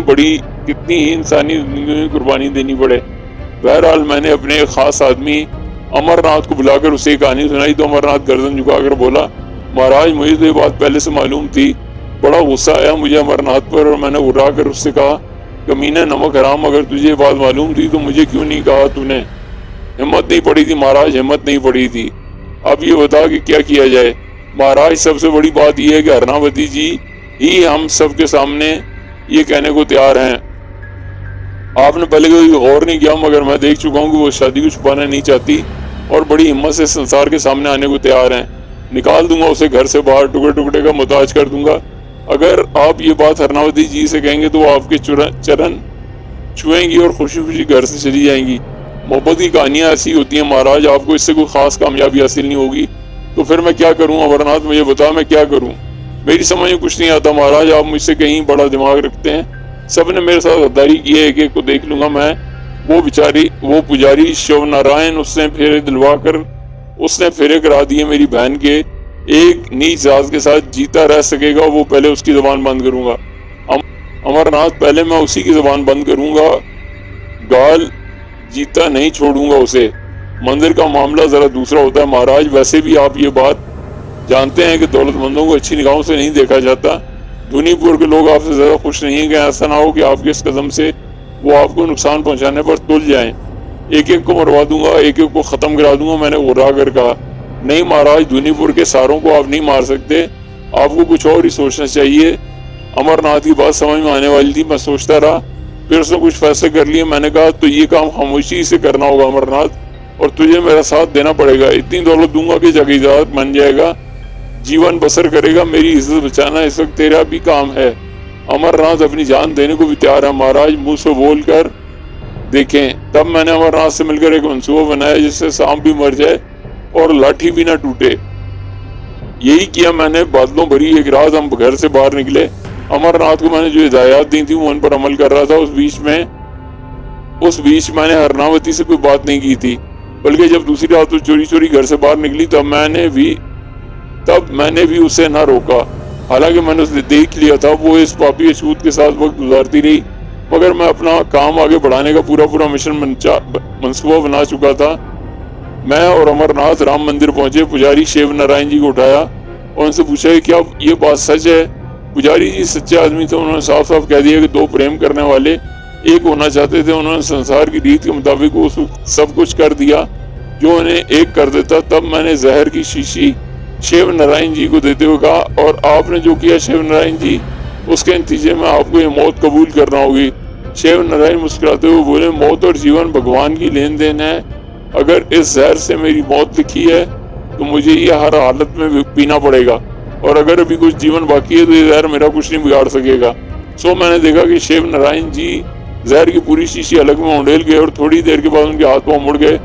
ہی انسانی زندگی میں قربانی دینی پڑے. بہرحال میں نے اپنے ایک خاص آدمی امر ناتھ کو بلا کر اسے کہانی سنائی تو امر ناتھ گردن جھکا کر بولا, مہاراج مجھے تو یہ بات پہلے سے معلوم تھی. بڑا غصہ آیا مجھے امر ناتھ پر, اور میں نے اڑا کر اس سے کہا, کمینے نمک حرام, اگر تجھے یہ بات معلوم تھی تو مجھے کیوں نہیں کہا تو نے؟ ہمت نہیں پڑی تھی مہاراج, ہمت نہیں پڑی تھی. اب یہ بتا کہ کیا کیا جائے؟ مہاراج, سب سے بڑی بات یہ ہے کہ ہرناوتی جی ہی ہم سب کے سامنے یہ کہنے کو تیار ہیں. آپ نے پہلے کوئی غور نہیں کیا, مگر میں دیکھ چکا ہوں کہ وہ شادی کو چھپانا نہیں چاہتی اور بڑی ہمت سے سنسار کے سامنے آنے کو تیار ہیں. نکال دوں گا اسے گھر سے باہر, ٹکڑے ٹکڑے کا محتاج کر دوں گا. اگر آپ یہ بات ہرناوتی جی سے کہیں گے تو وہ آپ کے چرن چھوئیں گی اور خوشی خوشی گھر سے چلی جائیں گی. محبت کی کہانیاں ایسی ہوتی ہیں مہاراج, آپ کو اس سے کوئی خاص کامیابی حاصل نہیں ہوگی. تو پھر میں کیا کروں؟ امر ناتھ مجھے بتا, میں کیا کروں؟ میری سمجھ میں کچھ نہیں آتا مہاراج, آپ مجھ سے کہیں بڑا دماغ رکھتے ہیں. سب نے میرے ساتھ غداری کی ہے, ایک کو دیکھ لوں گا میں. وہ پجاری شو نارائن, اس نے پھیرے کرا دیے میری بہن کے. ایک نیچ ذات کے ساتھ جیتا رہ سکے گا وہ پہلے اس کی زبان بند کروں گا. امر ناتھ, پہلے میں اسی کی زبان بند کروں گا, گال جیتا نہیں چھوڑوں گا اسے. مندر کا معاملہ ذرا دوسرا ہوتا ہے مہاراج. ویسے بھی آپ یہ بات جانتے ہیں کہ دولت مندوں کو اچھی نگاہوں سے نہیں دیکھا جاتا. دھونی پور کے لوگ آپ سے زیادہ خوش نہیں ہیں کہ ایسا نہ ہو کہ آپ کے اس قدم سے وہ آپ کو نقصان پہنچانے پر تل جائیں. ایک ایک کو مروا دوں گا, ایک ایک کو ختم کرا دوں گا. میں نے غرا کر کہا, نہیں مہاراج, دھونی پور کے ساروں کو آپ نہیں مار سکتے, آپ کو کچھ اور ہی سوچنا چاہیے. امر ناتھ کی بات سمجھ میں آنے والی تھی, میں سوچتا رہا. پھر اس نے کچھ فیصلے کر لیے. میں نے کہا, تو یہ کام خاموشی سے کرنا ہوگا امر ناتھ, اور تجھے میرا ساتھ دینا پڑے گا. اتنی دولت دوں گا کہ جاگیردار بن جائے گا, جیون بسر کرے گا. میری عزت بچانا اس وقت تیرا بھی کام ہے. امر ناتھ اپنی جان دینے کو بھی تیار ہے مہاراج, منہ سے بول کر دیکھیں. تب میں نے امر ناتھ سے مل کر ایک منصوبہ بنایا جس سے سانپ بھی مر جائے اور لاٹھی بھی نہ ٹوٹے. یہی کیا میں نے. بادلوں بھری ایک رات ہم گھر سے باہر نکلے. امر ناتھ کو میں نے جو ہدایات دی تھی وہ ان پر عمل کر رہا تھا. اس بیچ میں نے ہرناوتی سے کوئی بات نہیں کی تھی, بلکہ جب دوسری رات وہ چوری چوری گھر سے باہر نکلی تب میں نے بھی اسے نہ روکا. حالانکہ میں نے اسے دیکھ لیا تھا وہ اس پاپی اشوت کے ساتھ وقت گزارتی رہی, مگر میں اپنا کام آگے بڑھانے کا پورا مشن منصوبہ بنا چکا تھا. میں اور امر ناتھ رام مندر پہنچے. پجاری شیو نارائن جی کو اٹھایا اور ان سے پوچھا کہ کیا یہ بات سچ ہے؟ پجاری جی سچے آدمی تھے, انہوں نے صاف صاف کہہ دیا کہ دو پریم کرنے والے ایک ہونا چاہتے تھے. انہوں نے سنسار کی ریت کے مطابق سب کچھ کر دیا جو انہیں ایک کر دیتا. تب میں نے زہر کی شیشی شیو نارائن جی کو دیتے ہوئے کہا, اور آپ نے جو کیا شیو نارائن جی, اس کے نتیجے میں آپ کو یہ موت قبول کرنا ہوگی. شیو نارائن مسکراتے ہوئے بولے, موت اور جیون بھگوان کی لین دین ہے. اگر اس زہر سے میری موت لکھی ہے تو مجھے یہ ہر حالت میں پینا پڑے گا، اور اگر ابھی کچھ جیون باقی ہے تو یہ زہر میرا کچھ نہیں بگاڑ سکے گا۔ سو میں نے دیکھا کہ شیو نارائن جی زہر کی پوری شیشی الگ میں اونڈیل گئے، اور تھوڑی دیر کے بعد ان کے ہاتھ پاؤں مڑ گئے۔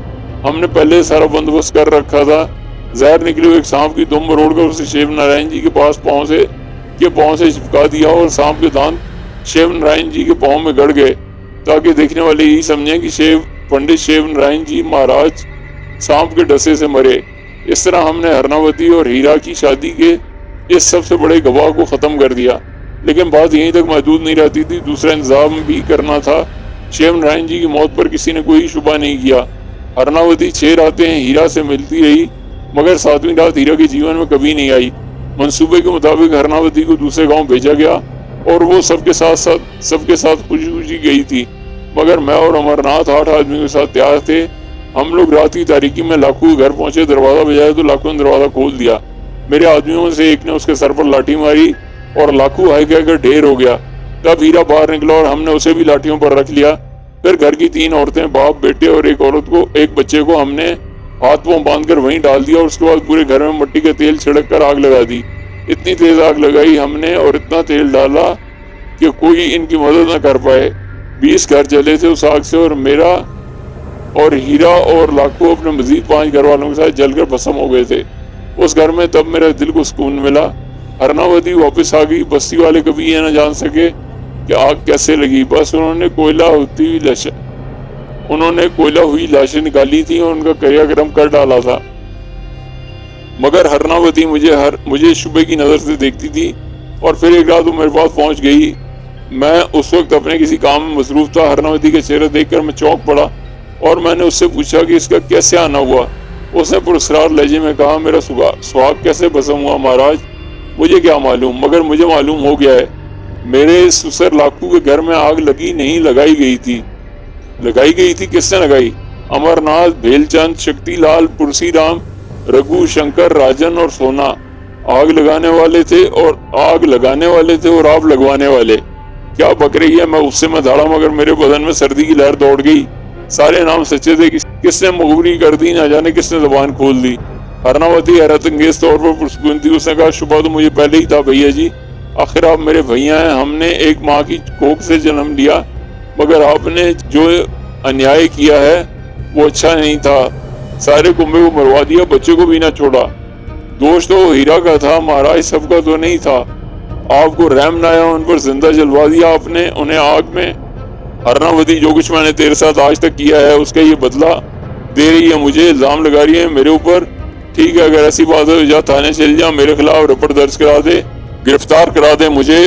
ہم نے پہلے سارا بندوبست کر رکھا تھا۔ زہر نکلی ہوئی ایک سانپ کی دم مروڑ کر اسے شیو نارائن جی کے پاؤں سے چپکا دیا، اور سانپ کے دانت شیو نارائن جی کے پاؤں میں گڑ گئے، تاکہ دیکھنے والے یہی سمجھیں کہ پنڈت شیو نارائن جی مہاراج سانپ کے ڈسے سے مرے۔ اس طرح ہم نے ہرناوتی اور ہیرا کی شادی کے اس سب سے بڑے گواہ کو ختم کر دیا۔ لیکن بات یہیں تک محدود نہیں رہتی تھی، دوسرا انتظام بھی کرنا تھا۔ شیو نارائن جی کی موت پر کسی نے کوئی شبہ نہیں کیا۔ ہرناوتی 6 راتیں ہیرا سے ملتی رہی، مگر 7ویں رات ہیرا کے جیون میں کبھی نہیں آئی۔ منصوبے کے مطابق ہرناوتی کو دوسرے گاؤں بھیجا گیا، اور وہ سب کے ساتھ خوشی خوشی گئی تھی، مگر میں اور امرناتھ 8 آدمیوں کے ساتھ تیار تھے۔ ہم لوگ رات کی تاریکی میں لاکھو کے گھر پہنچے۔ دروازہ بجایا تو لاکھو نے دروازہ کھول دیا۔ میرے آدمیوں میں سے ایک نے اس کے سر پر لاٹھی ماری، اور لاکھو ہائے کہہ کر ڈھیر ہو گیا۔ تب ہیرا باہر نکلا اور ہم نے اسے بھی لاٹھیوں پر رکھ لیا۔ پھر گھر کی 3 عورتیں، باپ، بیٹے اور ایک بچے کو ہم نے ہاتھ پاؤں باندھ کر وہیں ڈال دیا، اور اس کے بعد پورے گھر میں مٹی کا تیل چھڑک کر آگ لگا دی۔ اتنی تیز آگ لگائی ہم نے اور اتنا تیل ڈالا کہ کوئی ان کی مدد نہ کر پائے۔ 20 گھر جلے تھے اس آگ سے، اور میرا اور ہیرا اور لاکھو اپنے مزید 5 گھر والوں کے ساتھ جل کر بھسم ہو گئے تھے۔ اس گھر میں تب میرے دل کو سکون ملا۔ ہرناوتی واپس آ گئی۔ بستی والے کبھی یہ نہ جان سکے کہ آگ کیسے لگی، بس انہوں نے کوئلہ ہوئی لاشیں نکالی تھی اور ان کا کریا کرم کر ڈالا تھا، مگر ہرناوتی مجھے شبے کی نظر سے دیکھتی تھی، اور پھر ایک رات وہ میرے پاس پہنچ گئی۔ میں اس وقت اپنے کسی کام میں مصروف تھا۔ ہرناوتی کا چہرہ دیکھ کر میں چونک پڑا، اور میں نے اس سے پوچھا کہ اس کا کیسے آنا ہوا۔ اس نے پراسرار لہجے میں کہا، میرا سہاگ کیسے بھسم ہوا مہاراج، مجھے کیا معلوم، مگر مجھے معلوم ہو گیا ہے۔ میرے سسر لاکھو کے گھر میں آگ لگی نہیں، لگائی گئی تھی۔ لگائی گئی تھی؟ کس نے لگائی؟ امرناتھ، بھیل چند، شکتی لال، پرسی رام، رگو، شنکر، راجن اور سونا آگ لگانے والے تھے، اور آپ لگوانے والے۔ کیا بک رہی ہے؟ میں غصے میں دھاڑا، مگر میرے بدن میں سردی کی لہر دوڑ گئی۔ سارے نام سچے تھے، کس نے مخبری کر دی، نہ جانے کس نے زبان کھول دی۔ ہرناوتی حیرت انگیز طور پر پرسکون تھی۔ اس نے کہا، شبہ تو مجھے پہلے ہی تھا بھیا جی، آخر آپ میرے بھیا ہیں۔ ہم نے ایک ماں کی کوکھ سے جنم لیا، مگر آپ نے جو انیائے کیا ہے وہ اچھا نہیں تھا۔ سارے کنبے کو مروا دیا، بچے کو بھی نہ چھوڑا۔ دوست تو ہیرا کا تھا، مہاراج سب کا تو نہیں تھا۔ آپ کو رحم نہ آیا، ان پر زندہ جلوا دیا آپ نے انہیں آگ میں۔ ہرناوتی، جو کچھ میں نے تیرے ساتھ آج تک کیا ہے اس کا یہ بدلہ دے رہی ہے مجھے، الزام لگا رہی ہے میرے اوپر۔ ٹھیک ہے، اگر ایسی بات ہے جا تھانے چل جا، میرے خلاف رپورٹ درج کرا دے، گرفتار کرا دے مجھے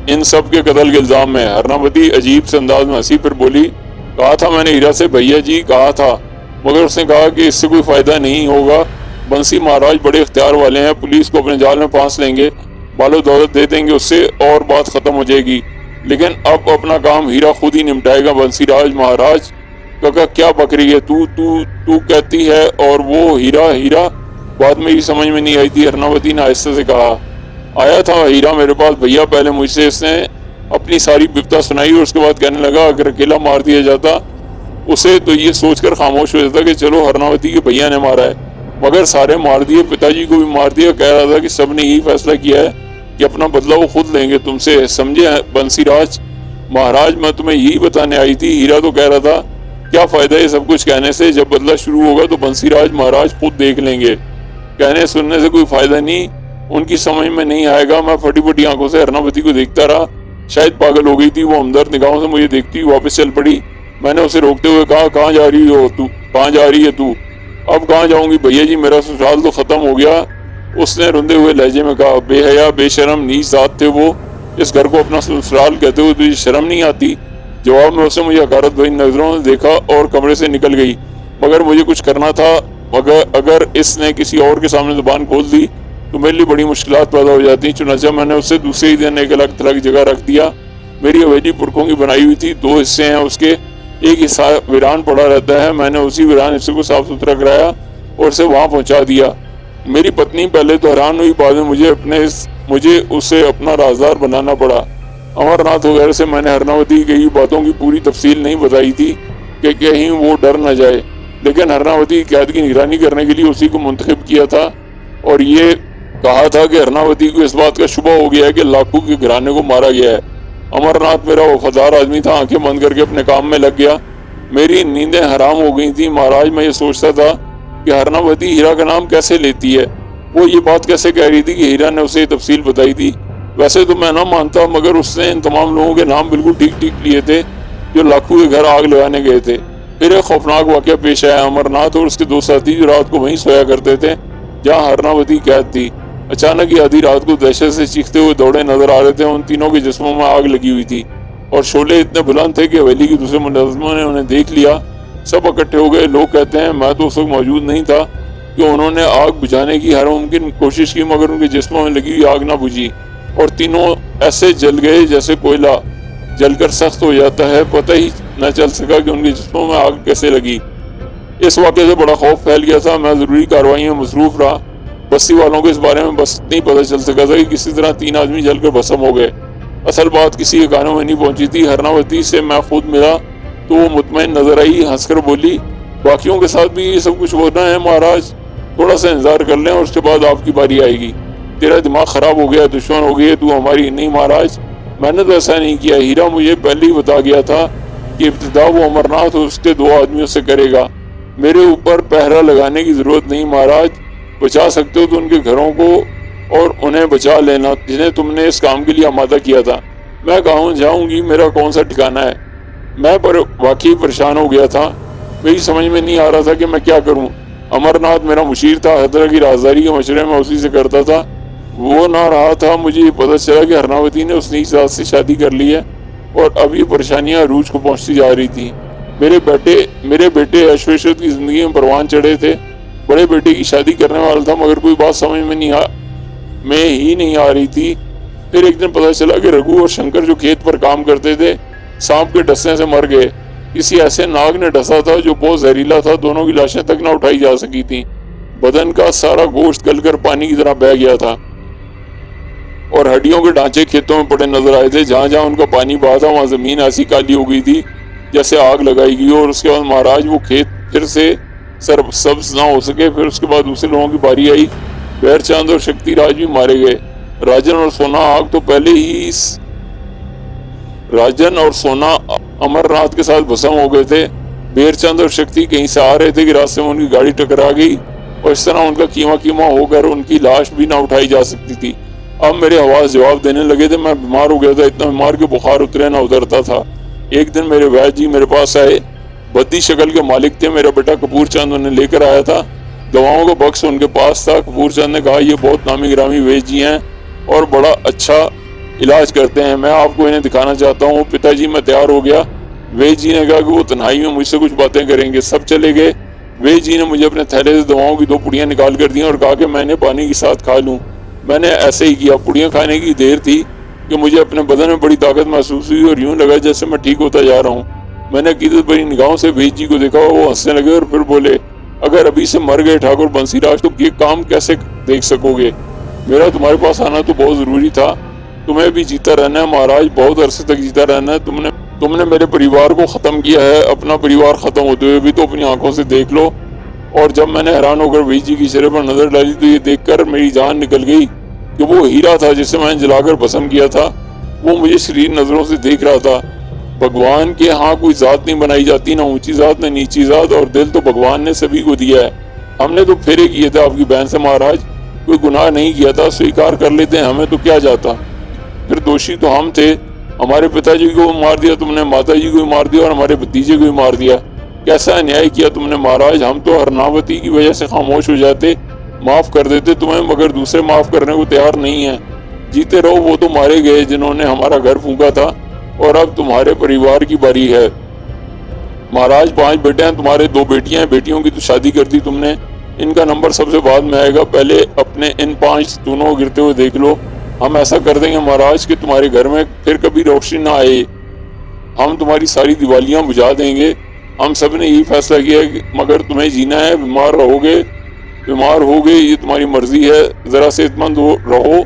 ان سب کے قتل کے الزام میں۔ ہرناوتی عجیب سے انداز میں ہنسی، پھر بولی، کہا تھا میں نے ہیرا سے، بھیا جی کہا تھا، مگر اس نے کہا کہ اس سے کوئی فائدہ نہیں ہوگا۔ بنسی مہاراج بڑے اختیار والے ہیں، پولیس کو اپنے جال میں پھانس لیں گے، مال و دولت دے دیں گے، اس سے اور بات ختم ہو جائے گی۔ لیکن اب اپنا کام ہیرا خود ہی نمٹائے گا۔ بنسی راج مہاراج کہا، کیا بک رہی ہے تو کہتی ہے، اور وہ ہیرا بات میری سمجھ میں نہیں آئی تھی۔ ہرناوتی نے آہستہ سے کہا، آیا تھا ہیرا میرے پاس بھیا، پہلے مجھ سے اس نے اپنی ساری بپتا سنائی، اور اس کے بعد کہنے لگا اگر اکیلا مار دیا جاتا اسے تو یہ سوچ کر خاموش ہو جاتا کہ چلو ہرناوتی کے بھیا نے مارا ہے، مگر سارے مار دیے، پتا جی کو بھی مار دیا۔ کہہ رہا تھا کہ سب نے یہی فیصلہ کیا ہے کہ اپنا بدلہ وہ خود لیں گے تم سے، سمجھے بنسی راج مہاراج؟ میں تمہیں یہی بتانے آئی تھی۔ ہیرا تو کہہ رہا تھا کیا فائدہ یہ سب کچھ کہنے سے، جب بدلہ شروع ہوگا تو بنسی راج مہاراج خود دیکھ لیں گے، کہنے سننے سے کوئی فائدہ نہیں، ان کی سمجھ میں نہیں آئے گا۔ میں پھٹی پھٹی آنکھوں سے ہرناوتی کو دیکھتا رہا، شاید پاگل ہو گئی تھی وہ۔ ہمدرد نگاہوں سے مجھے دیکھتی واپس چل پڑی۔ میں نے اسے روکتے ہوئے کہا، کہاں جا رہی ہے تو؟ اب کہاں جاؤں گی بھیا جی، میرا سسرال تو ختم ہو گیا۔ اس نے رندے ہوئے لہجے میں کہا، بے حیا بے شرم نیچ ذات تھے وہ، اس گھر کو اپنا سسرال کہتے ہوئے تجھے شرم نہیں آتی؟ جواب میں اس نے مجھے حقارت بھری نظروں سے دیکھا اور کمرے سے نکل گئی، مگر مجھے کچھ کرنا تھا۔ اگر اس نے کسی اور کے سامنے زبان کھول دی تو میرے لیے بڑی مشکلات پیدا ہو جاتی۔ چنانچہ میں نے اسے دوسرے ہی دن ایک الگ تھلگ جگہ رکھ دیا۔ میری حویلی پرکھوں کی بنائی ہوئی تھی، 2 حصے ہیں اس کے، ایک حصہ ویران پڑا رہتا ہے۔ میں نے اسی ویران حصے کو صاف ستھرا کرایا اور اسے وہاں پہنچا دیا۔ میری پتنی پہلے تو حیران ہوئی، بعد میں مجھے اسے اپنا رازدار بنانا پڑا۔ امرناتھ وغیرہ سے میں نے ہرناوتی کی کئی باتوں کی پوری تفصیل نہیں بتائی تھی کہ کہیں وہ ڈر نہ جائے۔ لیکن ہرناوتی قید کی نگرانی کرنے کے لیے اسی کو منتخب کیا تھا، اور یہ کہا تھا کہ ہرناوتی کو اس بات کا شبہ ہو گیا ہے کہ لاکھو کے گھرانے کو مارا گیا ہے۔ امر ناتھ میرا وفادار آدمی تھا، آنکھیں بند کر کے اپنے کام میں لگ گیا۔ میری نیندیں حرام ہو گئی تھیں۔ مہاراج، میں یہ سوچتا تھا کہ ہرناوتی ہیرا کا نام کیسے لیتی ہے، وہ یہ بات کیسے کہہ رہی تھی کہ ہیرا نے اسے یہ تفصیل بتائی تھی۔ ویسے تو میں نہ مانتا، مگر اس نے ان تمام لوگوں کے نام بالکل ٹھیک ٹھیک لیے تھے جو لاکھو کے گھر آگ لگانے گئے تھے۔ پھر ایک خوفناک واقعہ پیش آیا۔ امر ناتھ اور اس کے دو ساتھی جو رات کو وہیں سویا کرتے تھے جہاں ہرناوتی قید تھی، اچانک ہی آدھی رات کو دہشت سے چیختے ہوئے دوڑے نظر آ رہے تھے۔ ان تینوں کے جسموں میں آگ لگی ہوئی تھی اور شعلے اتنے بلند تھے کہ حویلی کے دوسرے ملازموں نے انہیں دیکھ لیا۔ سب اکٹھے ہو گئے۔ لوگ کہتے ہیں میں تو اس وقت موجود نہیں تھا کہ انہوں نے آگ بجھانے کی ہر ممکن کوشش کی، مگر ان کے جسموں میں لگی ہوئی آگ نہ بجھی اور تینوں ایسے جل گئے جیسے کوئلہ جل کر سخت ہو جاتا ہے۔ پتہ ہی نہ چل سکا کہ ان کے جسموں میں آگ کیسے لگی۔ اس واقعے سے بڑا خوف پھیل گیا تھا۔ میں ضروری کارروائیوں میں مصروف رہا۔ بستی والوں کو اس بارے میں بس نہیں پتہ چل سکا تھا کہ کسی طرح 3 آدمی جل کر بھسم ہو گئے۔ اصل بات کسی کے کانوں میں نہیں پہنچی تھی۔ ہرناوتی سے میں خود ملا تو وہ مطمئن نظر آئی، ہنس کر بولی، باقیوں کے ساتھ بھی یہ سب کچھ ہونا ہے مہاراج، تھوڑا سا انتظار کر لیں اور اس کے بعد آپ کی باری آئے گی۔ تیرا دماغ خراب ہو گیا، دشمن ہو گئی، تو ہماری نہیں مہاراج، میں نے تو ایسا نہیں کیا۔ ہیرا مجھے پہلے ہی بتا گیا تھا کہ ابتدا وہ امر ناتھ اور اس کے 2 آدمیوں سے کرے گا۔ میرے اوپر پہرا لگانے کی ضرورت نہیں مہاراج، بچا سکتے ہو تو ان کے گھروں کو اور انہیں بچا لینا جنہیں تم نے اس کام کے لیے آمادہ کیا تھا۔ میں کہاں جاؤں گی، میرا کون سا ٹھکانہ ہے؟ میں واقعی پریشان ہو گیا تھا۔ میری سمجھ میں نہیں آ رہا تھا کہ میں کیا کروں۔ امر ناتھ میرا مشیر تھا، حضرہ کی رازداری کے مشورے میں اسی سے کرتا تھا۔ وہ نہ رہا تھا، مجھے یہ پتہ چلا کہ ہرناوتی نے اس نئی ذات سے شادی کر لی ہے اور اب یہ پریشانیاں عروج کو پہنچتی جا رہی تھیں۔ میرے بیٹے عیش و عشرت کی زندگی میں پروان چڑھے تھے۔ بڑے بیٹے کی شادی کرنے والا تھا، مگر کوئی بات سمجھ میں ہی نہیں آ رہی تھی۔ پھر ایک دن پتہ چلا کہ رگھو اور شنکر جو کھیت پر کام کرتے تھے سانپ کے ڈسنے سے مر گئے۔ کسی ایسے ناگ نے ڈسا تھا جو بہت زہریلا تھا، دونوں کی لاشیں تک نہ اٹھائی جا سکی تھیں۔ بدن کا سارا گوشت گل کر پانی کی طرح بہہ گیا تھا اور ہڈیوں کے ڈھانچے کھیتوں میں پڑے نظر آئے تھے۔ جہاں جہاں ان کا پانی بہا تھا وہاں زمین ایسی کالی ہو گئی تھی جیسے آگ لگائی گئی ہو۔ اور اس کے بعد مہاراج وہ کھیت پھر سے سبز نہ ہو سکے۔ پھر اس کے بعد دوسرے لوگوں کی باری آئی۔ بہر چاند اور شکتی راج بھی مارے گئے۔ راجن اور سونا امر ناتھ کے ساتھ بھسم ہو گئے تھے۔ بہر چند اور شکتی کہیں سے آ رہے تھے کہ راستے میں ان کی گاڑی ٹکرا گئی اور اس طرح ان کا کیما ہو کر ان کی لاش بھی نہ اٹھائی جا سکتی تھی۔ اب میرے حواس جواب دینے لگے تھے۔ میں بیمار ہو گیا تھا، اتنا بیمار کہ بخار اترے نہ اترتا تھا۔ ایک دن میرے وید جی میرے پاس آئے۔ بدی شکل کے مالک تھے، میرا بیٹا کپور چند انہیں لے کر آیا تھا۔ دواؤں کا بکس ان کے پاس تھا۔ کپور چند نے کہا یہ بہت نامی گرامی وید جی ہیں اور بڑا اچھا علاج کرتے ہیں، میں آپ کو انہیں دکھانا چاہتا ہوں۔ پتا جی میں تیار ہو گیا۔ وید جی نے کہا کہ وہ تنہائی میں مجھ سے کچھ باتیں کریں گے۔ سب چلے گئے۔ وید جی نے مجھے اپنے تھیلے سے دواؤں کی 2 پڑیاں نکال کر دیں اور کہا کہ میں نے پانی کے ساتھ کھا لوں۔ میں نے ایسے ہی کیا۔ پڑیاں کھانے کی دیر تھی کہ مجھے اپنے بدن میں بڑی طاقت محسوس ہوئی اور یوں لگا جیسے میں ٹھیک ہوتا جا رہا ہوں۔ میں نے عقیدت بھری نگاہوں سے وید جی کو دیکھا، وہ ہنسنے لگے اور پھر بولے، اگر ابھی سے مر گئے ٹھاکر بنسی راج تو یہ کام کیسے دیکھ سکو گے؟ میرا تمہارے پاس آنا تو بہت ضروری تھا۔ تمہیں بھی جیتا رہنا ہے مہاراج، بہت عرصے تک جیتا رہنا ہے۔ تم نے میرے پریوار کو ختم کیا ہے، اپنا پریوار ختم ہوتے ہوئے بھی تو اپنی آنکھوں سے دیکھ لو۔ اور جب میں نے حیران ہو کر وید جی کی چہرے پر نظر ڈالی تو یہ دیکھ کر میری جان نکل گئی کہ وہ ہیرا تھا جسے میں نے جلا کر بھسم کیا تھا۔ وہ مجھے شریر نظروں سے دیکھ رہا تھا۔ بھگوان کے ہاں کوئی ذات نہیں بنائی جاتی، نہ اونچی ذات نہ نیچی ذات، اور دل تو بھگوان نے سبھی کو دیا ہے۔ ہم نے تو پھیرے کیے تھے آپ کی بہن سے مہاراج، کوئی گناہ نہیں کیا تھا، سویکار کر لیتے ہیں، ہمیں تو کیا جاتا۔ پھر دوشی تو ہم تھے، ہمارے پتا جی کو مار دیا تم نے، ماتا جی کو مار دیا اور ہمارے بھتیجے کو مار دیا۔ کیسا انیائے کیا تم نے مہاراج، ہم تو ہرناوتی کی وجہ سے خاموش ہو جاتے، معاف کر دیتے تمہیں، مگر دوسرے معاف کرنے کو تیار نہیں ہیں۔ جیتے رہو، وہ تو مارے گئے جنہوں نے ہمارا گھر پھونکا تھا، اور اب تمہارے پریوار کی باری ہے۔ مہاراج 5 بیٹے ہیں، تمہارے 2 بیٹیاں ہیں، بیٹیوں کی تو شادی کر دی تم نے، ان کا نمبر سب سے بعد میں آئے گا، پہلے اپنے ان 5 ستونوں کو گرتے ہوئے دیکھ لو۔ ہم ایسا کر دیں گے مہاراج کہ تمہارے گھر میں پھر کبھی روشنی نہ آئے، ہم تمہاری ساری دیوالیاں بجھا دیں گے۔ ہم سب نے یہی فیصلہ کیا کہ مگر تمہیں جینا ہے، بیمار ہو گے یہ تمہاری مرضی ہے، ذرا صحت مند رہو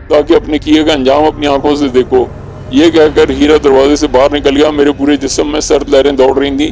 تاکہ اپنے کیے کا انجام اپنی آنکھوں سے دیکھو۔ یہ کہہ کر ہیرا دروازے سے باہر نکل گیا۔ میرے پورے جسم میں سرد لہریں دوڑ رہی تھیں۔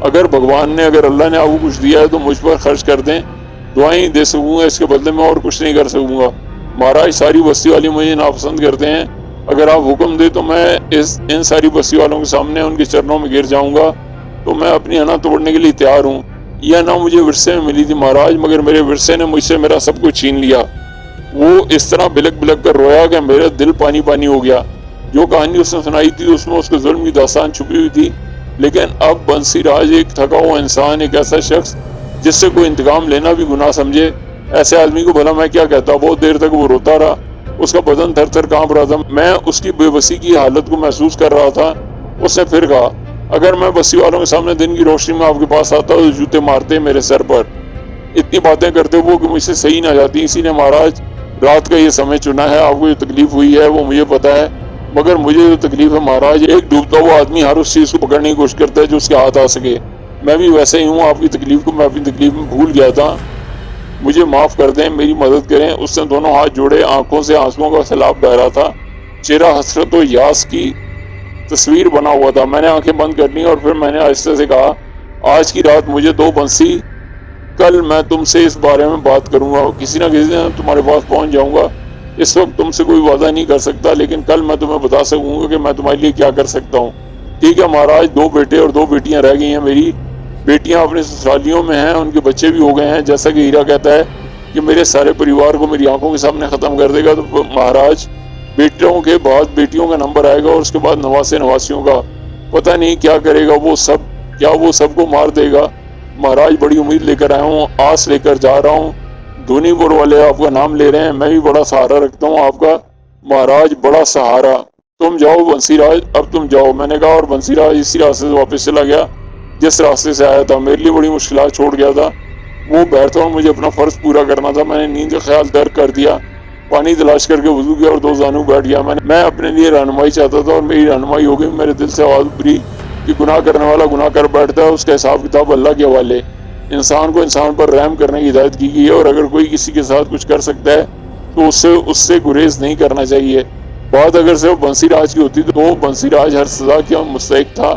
اگر بھگوان نے اگر اللہ نے آپ کو کچھ دیا ہے تو مجھ پر خرچ کر دیں، دعائیں دے سکوں گا، اس کے بدلے میں اور کچھ نہیں کر سکوں گا۔ مہاراج ساری بستی والے مجھے ناپسند کرتے ہیں، اگر آپ حکم دے تو میں ان ساری بستی والوں کے سامنے ان کے چرنوں میں گر جاؤں گا، تو میں اپنی انا توڑنے کے لیے تیار ہوں۔ یہ انا مجھے ورثے میں ملی تھی مہاراج، مگر میرے ورثے نے مجھ سے میرا سب کچھ چھین لیا۔ وہ اس طرح بلک بلک کر رویا کہ میرا دل پانی پانی ہو گیا۔ جو کہانی اس نے سنائی تھی اس میں اس کے ظلم کی داستان چھپی ہوئی تھی، لیکن اب بنسی راج ایک تھکا ہوا انسان، ایک ایسا شخص جس سے کوئی انتقام لینا بھی گناہ سمجھے، ایسے آدمی کو بھلا میں کیا کہتا۔ بہت دیر تک وہ روتا رہا، اس کا بدن تھر تھر کانپ رہا تھا۔ میں اس کی بے بسی کی حالت کو محسوس کر رہا تھا۔ اس نے پھر کہا، اگر میں بستی والوں کے سامنے دن کی روشنی میں آپ کے پاس آتا تو جوتے مارتے میرے سر پر۔ اتنی باتیں کرتے وہ کہ مجھ سے صحیح نہ جاتی، اسی نے مہاراج رات کا یہ سمے چنا ہے۔ آپ کو جو تکلیف ہوئی ہے وہ مجھے پتا ہے، مگر مجھے جو تکلیف ہے مہاراج، ایک ڈوبتا ہوا آدمی ہر اس چیز کو پکڑنے کی کوشش کرتا ہے جو اس کے ہاتھ آ سکے۔ میں بھی ویسے ہی ہوں، آپ کی تکلیف کو میں اپنی تکلیف میں بھول گیا تھا، مجھے معاف کر دیں، میری مدد کریں۔ اس نے دونوں ہاتھ جوڑے، آنکھوں سے آنسوؤں کا سیلاب بہہ رہا تھا، چہرہ حسرت و یاس کی تصویر بنا ہوا تھا۔ میں نے آنکھیں بند کر لیں اور پھر میں نے آہستہ سے کہا، آج کی رات مجھے دو بنسی، کل میں تم سے اس بارے میں بات کروں گا، کسی نہ کسی دن تمہارے پاس پہنچ جاؤں گا۔ اس وقت تم سے کوئی وعدہ نہیں کر سکتا، لیکن کل میں تمہیں بتا سکوں گا کہ میں تمہارے لیے کیا کر سکتا ہوں۔ ٹھیک ہے مہاراج، دو بیٹے اور دو بیٹیاں رہ گئی ہیں میری۔ بیٹیاں اپنے سسرالیوں میں ہیں، ان کے بچے بھی ہو گئے ہیں، جیسا کہ ہیرا کہتا ہے کہ میرے سارے پریوار کو میری آنکھوں کے سامنے ختم کر دے گا۔ تو مہاراج، بیٹوں کے بعد بیٹیوں کا نمبر آئے گا اور اس کے بعد نواسے نواسیوں کا، پتہ نہیں کیا کرے گا وہ سب، کیا وہ سب کو مار دے گا؟ مہاراج، بڑی امید لے کر آیا ہوں، آس لے کر جا رہا ہوں۔ دھونی پور والے آپ کا نام لے رہے ہیں، میں بھی بڑا سہارا رکھتا ہوں آپ کا مہاراج، بڑا سہارا۔ تم جاؤ بنسی راج، اب تم جاؤ، میں نے کہا، اور بنسی راج اسی راستے سے واپس چلا گیا جس راستے سے آیا تھا۔ میرے لیے بڑی مشکلات چھوڑ گیا تھا وہ بہرتا اور مجھے اپنا فرض پورا کرنا تھا۔ میں نے نیند کا خیال ترک کر دیا، پانی تلاش کر کے وضو کیا اور دو زانو بیٹھ گیا۔ میں اپنے لیے رہنمائی چاہتا تھا اور میری رہنمائی ہو گئی۔ میرے دل سے آواز ابھری کہ گناہ کرنے والا گناہ کر بیٹھتا ہے، اس کا حساب کتاب اللہ کے حوالے۔ انسان کو انسان پر رحم کرنے کی ہدایت کی گئی ہے، اور اگر کوئی کسی کے ساتھ کچھ کر سکتا ہے تو اس سے گریز نہیں کرنا چاہیے۔ بات اگر صرف بنسی راج کی ہوتی تو بنسی راج ہر سزا کا مستحق تھا،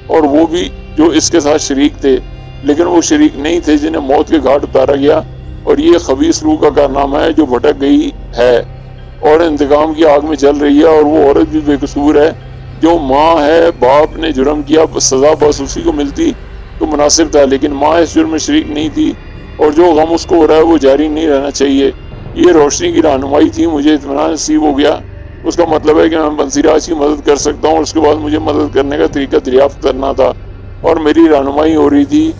اور وہ بھی جو اس کے ساتھ شریک تھے، لیکن وہ شریک نہیں تھے جنہیں موت کے گھاٹ اتارا گیا۔ اور یہ خبیث روح کا کارنامہ ہے جو بھٹک گئی ہے اور انتقام کی آگ میں جل رہی ہے، اور وہ عورت بھی بے قصور ہے۔ جو ماں ہے، باپ نے جرم کیا، سزا بس اسی کو ملتی تو مناسب تھا، لیکن ماں اس جرم میں شریک نہیں تھی، اور جو غم اس کو ہو رہا ہے وہ جاری نہیں رہنا چاہیے۔ یہ روشنی کی رہنمائی تھی، مجھے اطمینان نصیب ہو گیا۔ اس کا مطلب ہے کہ میں بنسی راج کی مدد کر سکتا ہوں، اور اس کے بعد مجھے مدد کرنے کا طریقہ دریافت کرنا تھا، اور میری رہنمائی ہو رہی تھی۔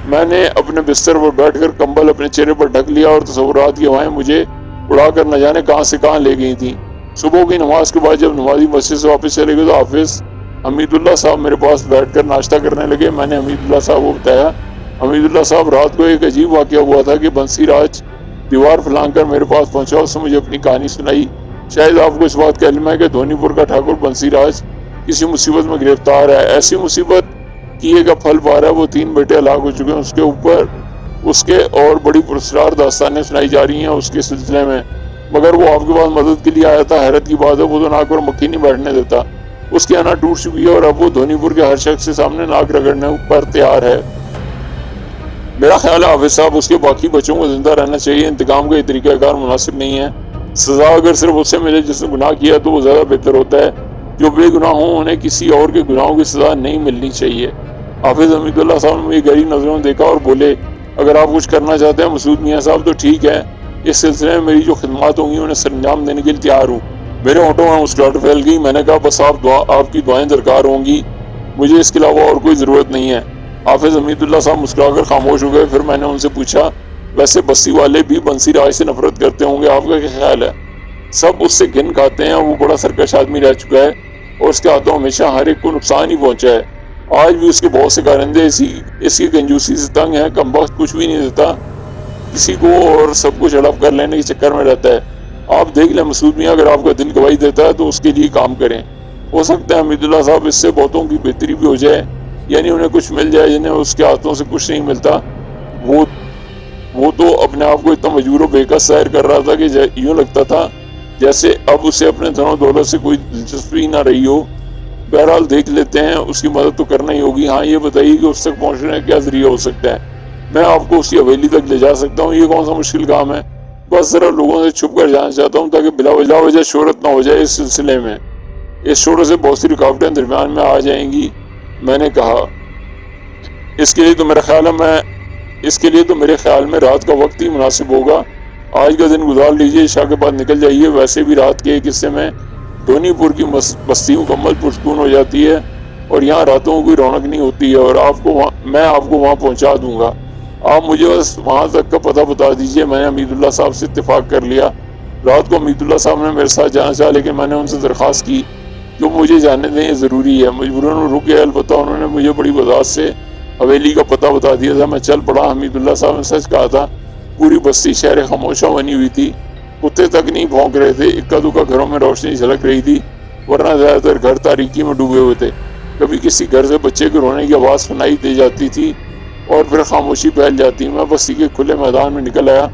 میں نے اپنے بستر پر بیٹھ کر کمبل اپنے چہرے پر ڈھک لیا، اور تصورات کی ہوائیں مجھے اڑا کر نہ جانے کہاں سے کہاں لے گئی تھیں۔ صبح کی نماز کے بعد جب نمازی مسجد سے واپس چلے گئے تو حافظ حمید اللہ صاحب میرے پاس بیٹھ کر ناشتہ کرنے لگے۔ میں نے حمید اللہ صاحب کو بتایا، حمید اللہ صاحب، رات کو ایک عجیب واقعہ ہوا تھا کہ بنسی راج دیوار پھلانگ کر میرے پاس پہنچا، اس نے مجھے اپنی کہانی سنائی۔ شاید آپ کو اس بات کا علم ہے کہ دھونی پور کا ٹھاکر بنسی راج کسی مصیبت میں گرفتار ہے۔ ایسی مصیبت کیے کا پھل پا رہا ہے، وہ 3 بیٹے ہلاک ہو چکے ہیں، اس کے اوپر اس کے اور بڑی پراسرار داستانیں سنائی جا رہی ہیں اس کے سلسلے میں، مگر وہ آپ کے پاس مدد کے لیے آیا تھا۔ حیرت کی بات ہے، وہ تو ناک پر مکھی نہیں بیٹھنے دیتا۔ اس کی انا ٹوٹ چکی ہے، اور اب وہ دھونی پور کے ہر شخص کے سامنے ناک رگڑنے پر تیار ہے۔ میرا خیال ہے حافظ صاحب، اس کے باقی بچوں کو زندہ رہنا چاہیے۔ انتقام کا یہ طریقہ کار مناسب نہیں ہے۔ سزا اگر صرف اس سے ملے جس نے گناہ کیا تو وہ زیادہ بہتر ہوتا ہے۔ جو بے گناہ ہوں انہیں کسی اور کے گناہوں کی سزا نہیں ملنی چاہیے۔ حافظ حمید اللہ صاحب نے مجھے گہری نظروں دیکھا اور بولے، اگر آپ کچھ کرنا چاہتے ہیں مسعود میاں صاحب تو ٹھیک ہے، اس سلسلے میں میری جو خدمات ہوں گی انہیں سر انجام دینے کے لیے تیار ہوں۔ میرے ہونٹوں میں مسکراہٹ پھیل گئی۔ میں نے کہا، بس آپ کی دعائیں درکار ہوں گی، مجھے اس کے علاوہ اور کوئی ضرورت نہیں ہے۔ حافظ حمید اللہ صاحب مسکرا کر خاموش ہو گئے۔ پھر میں نے ان سے پوچھا، ویسے بستی والے بھی بنسی راج سے نفرت کرتے ہوں گے، آپ کا کیا خیال ہے؟ سب اس سے گھن کھاتے ہیں، وہ بڑا سرکش آدمی رہ چکا ہے، اور اس کے ہاتھوں ہمیشہ ہر ایک کو نقصان ہی پہنچا ہے۔ آج بھی اس کے بہت سے کارندے اس کی کنجوسی سے تنگ ہیں، کم وقت کچھ بھی نہیں دیتا کسی کو، اور سب کچھ ہڑپ کر لینے کے چکر میں رہتا ہے۔ آپ دیکھ لیں مسعود میاں، اگر آپ کا دل گواہی دیتا ہے تو اس کے لیے کام کریں۔ ہو سکتا ہے حمید اللہ صاحب اس سے بہتوں کی بہتری بھی ہو جائے، یعنی انہیں کچھ مل جائے جنہیں اس کے ہاتھوں سے کچھ نہیں ملتا۔ وہ تو اپنے آپ کو اتنا مجبور و بےکس ظاہر کر رہا تھا کہ یوں لگتا تھا جیسے اب اسے اپنے دھن و دولت سے کوئی دلچسپی نہ رہی ہو۔ بہرحال دیکھ لیتے ہیں، اس کی مدد تو کرنا ہی ہوگی۔ ہاں یہ بتائیے کہ اس تک پہنچنے کا کیا ذریعہ ہو سکتا ہے؟ میں آپ کو اس کی حویلی تک لے جا سکتا ہوں، یہ کون سا مشکل کام ہے؟ بس ذرا لوگوں سے چھپ کر جانا چاہتا ہوں تاکہ بلا وجہ شہرت نہ ہو جائے اس سلسلے میں۔ اس شہرت سے بہت سی رکاوٹیں درمیان میں آ جائیں گی۔ میں نے کہا اس کے لیے تو میرے خیال میں رات کا وقت ہی مناسب ہوگا۔ آج کا دن گزار لیجئے، عشاء کے بعد نکل جائیے۔ ویسے بھی رات کے ایک حصے میں دونی پور کی بستی مکمل پرسکون ہو جاتی ہے اور یہاں راتوں کو کوئی رونق نہیں ہوتی ہے، اور میں آپ کو وہاں پہنچا دوں گا۔ آپ مجھے بس وہاں تک کا پتہ بتا دیجئے۔ میں نے حمید اللہ صاحب سے اتفاق کر لیا۔ رات کو حمید اللہ صاحب نے میرے ساتھ جانا چاہا، لیکن میں نے ان سے درخواست کی کہ مجھے جانے دیں، یہ ضروری ہے۔ مجبوراً رک گئے۔ البتہ انہوں نے مجھے بڑی وضاحت سے حویلی کا پتہ بتا دیا تھا۔ میں چل پڑا۔ حمید اللہ صاحب نے سچ کہا تھا، پوری بستی شہر خاموشہ بنی ہوئی تھی۔ کتے تک نہیں بھونک رہے تھے، اکا دکا گھروں میں روشنی جھلک رہی تھی، ورنہ زیادہ تر گھر تاریکی میں ڈوبے ہوئے تھے۔ کبھی کسی گھر سے بچے کے رونے کی آواز سنائی دے جاتی تھی اور پھر خاموشی پھیل جاتی۔ میں بستی کے کھلے میدان میں نکل آیا،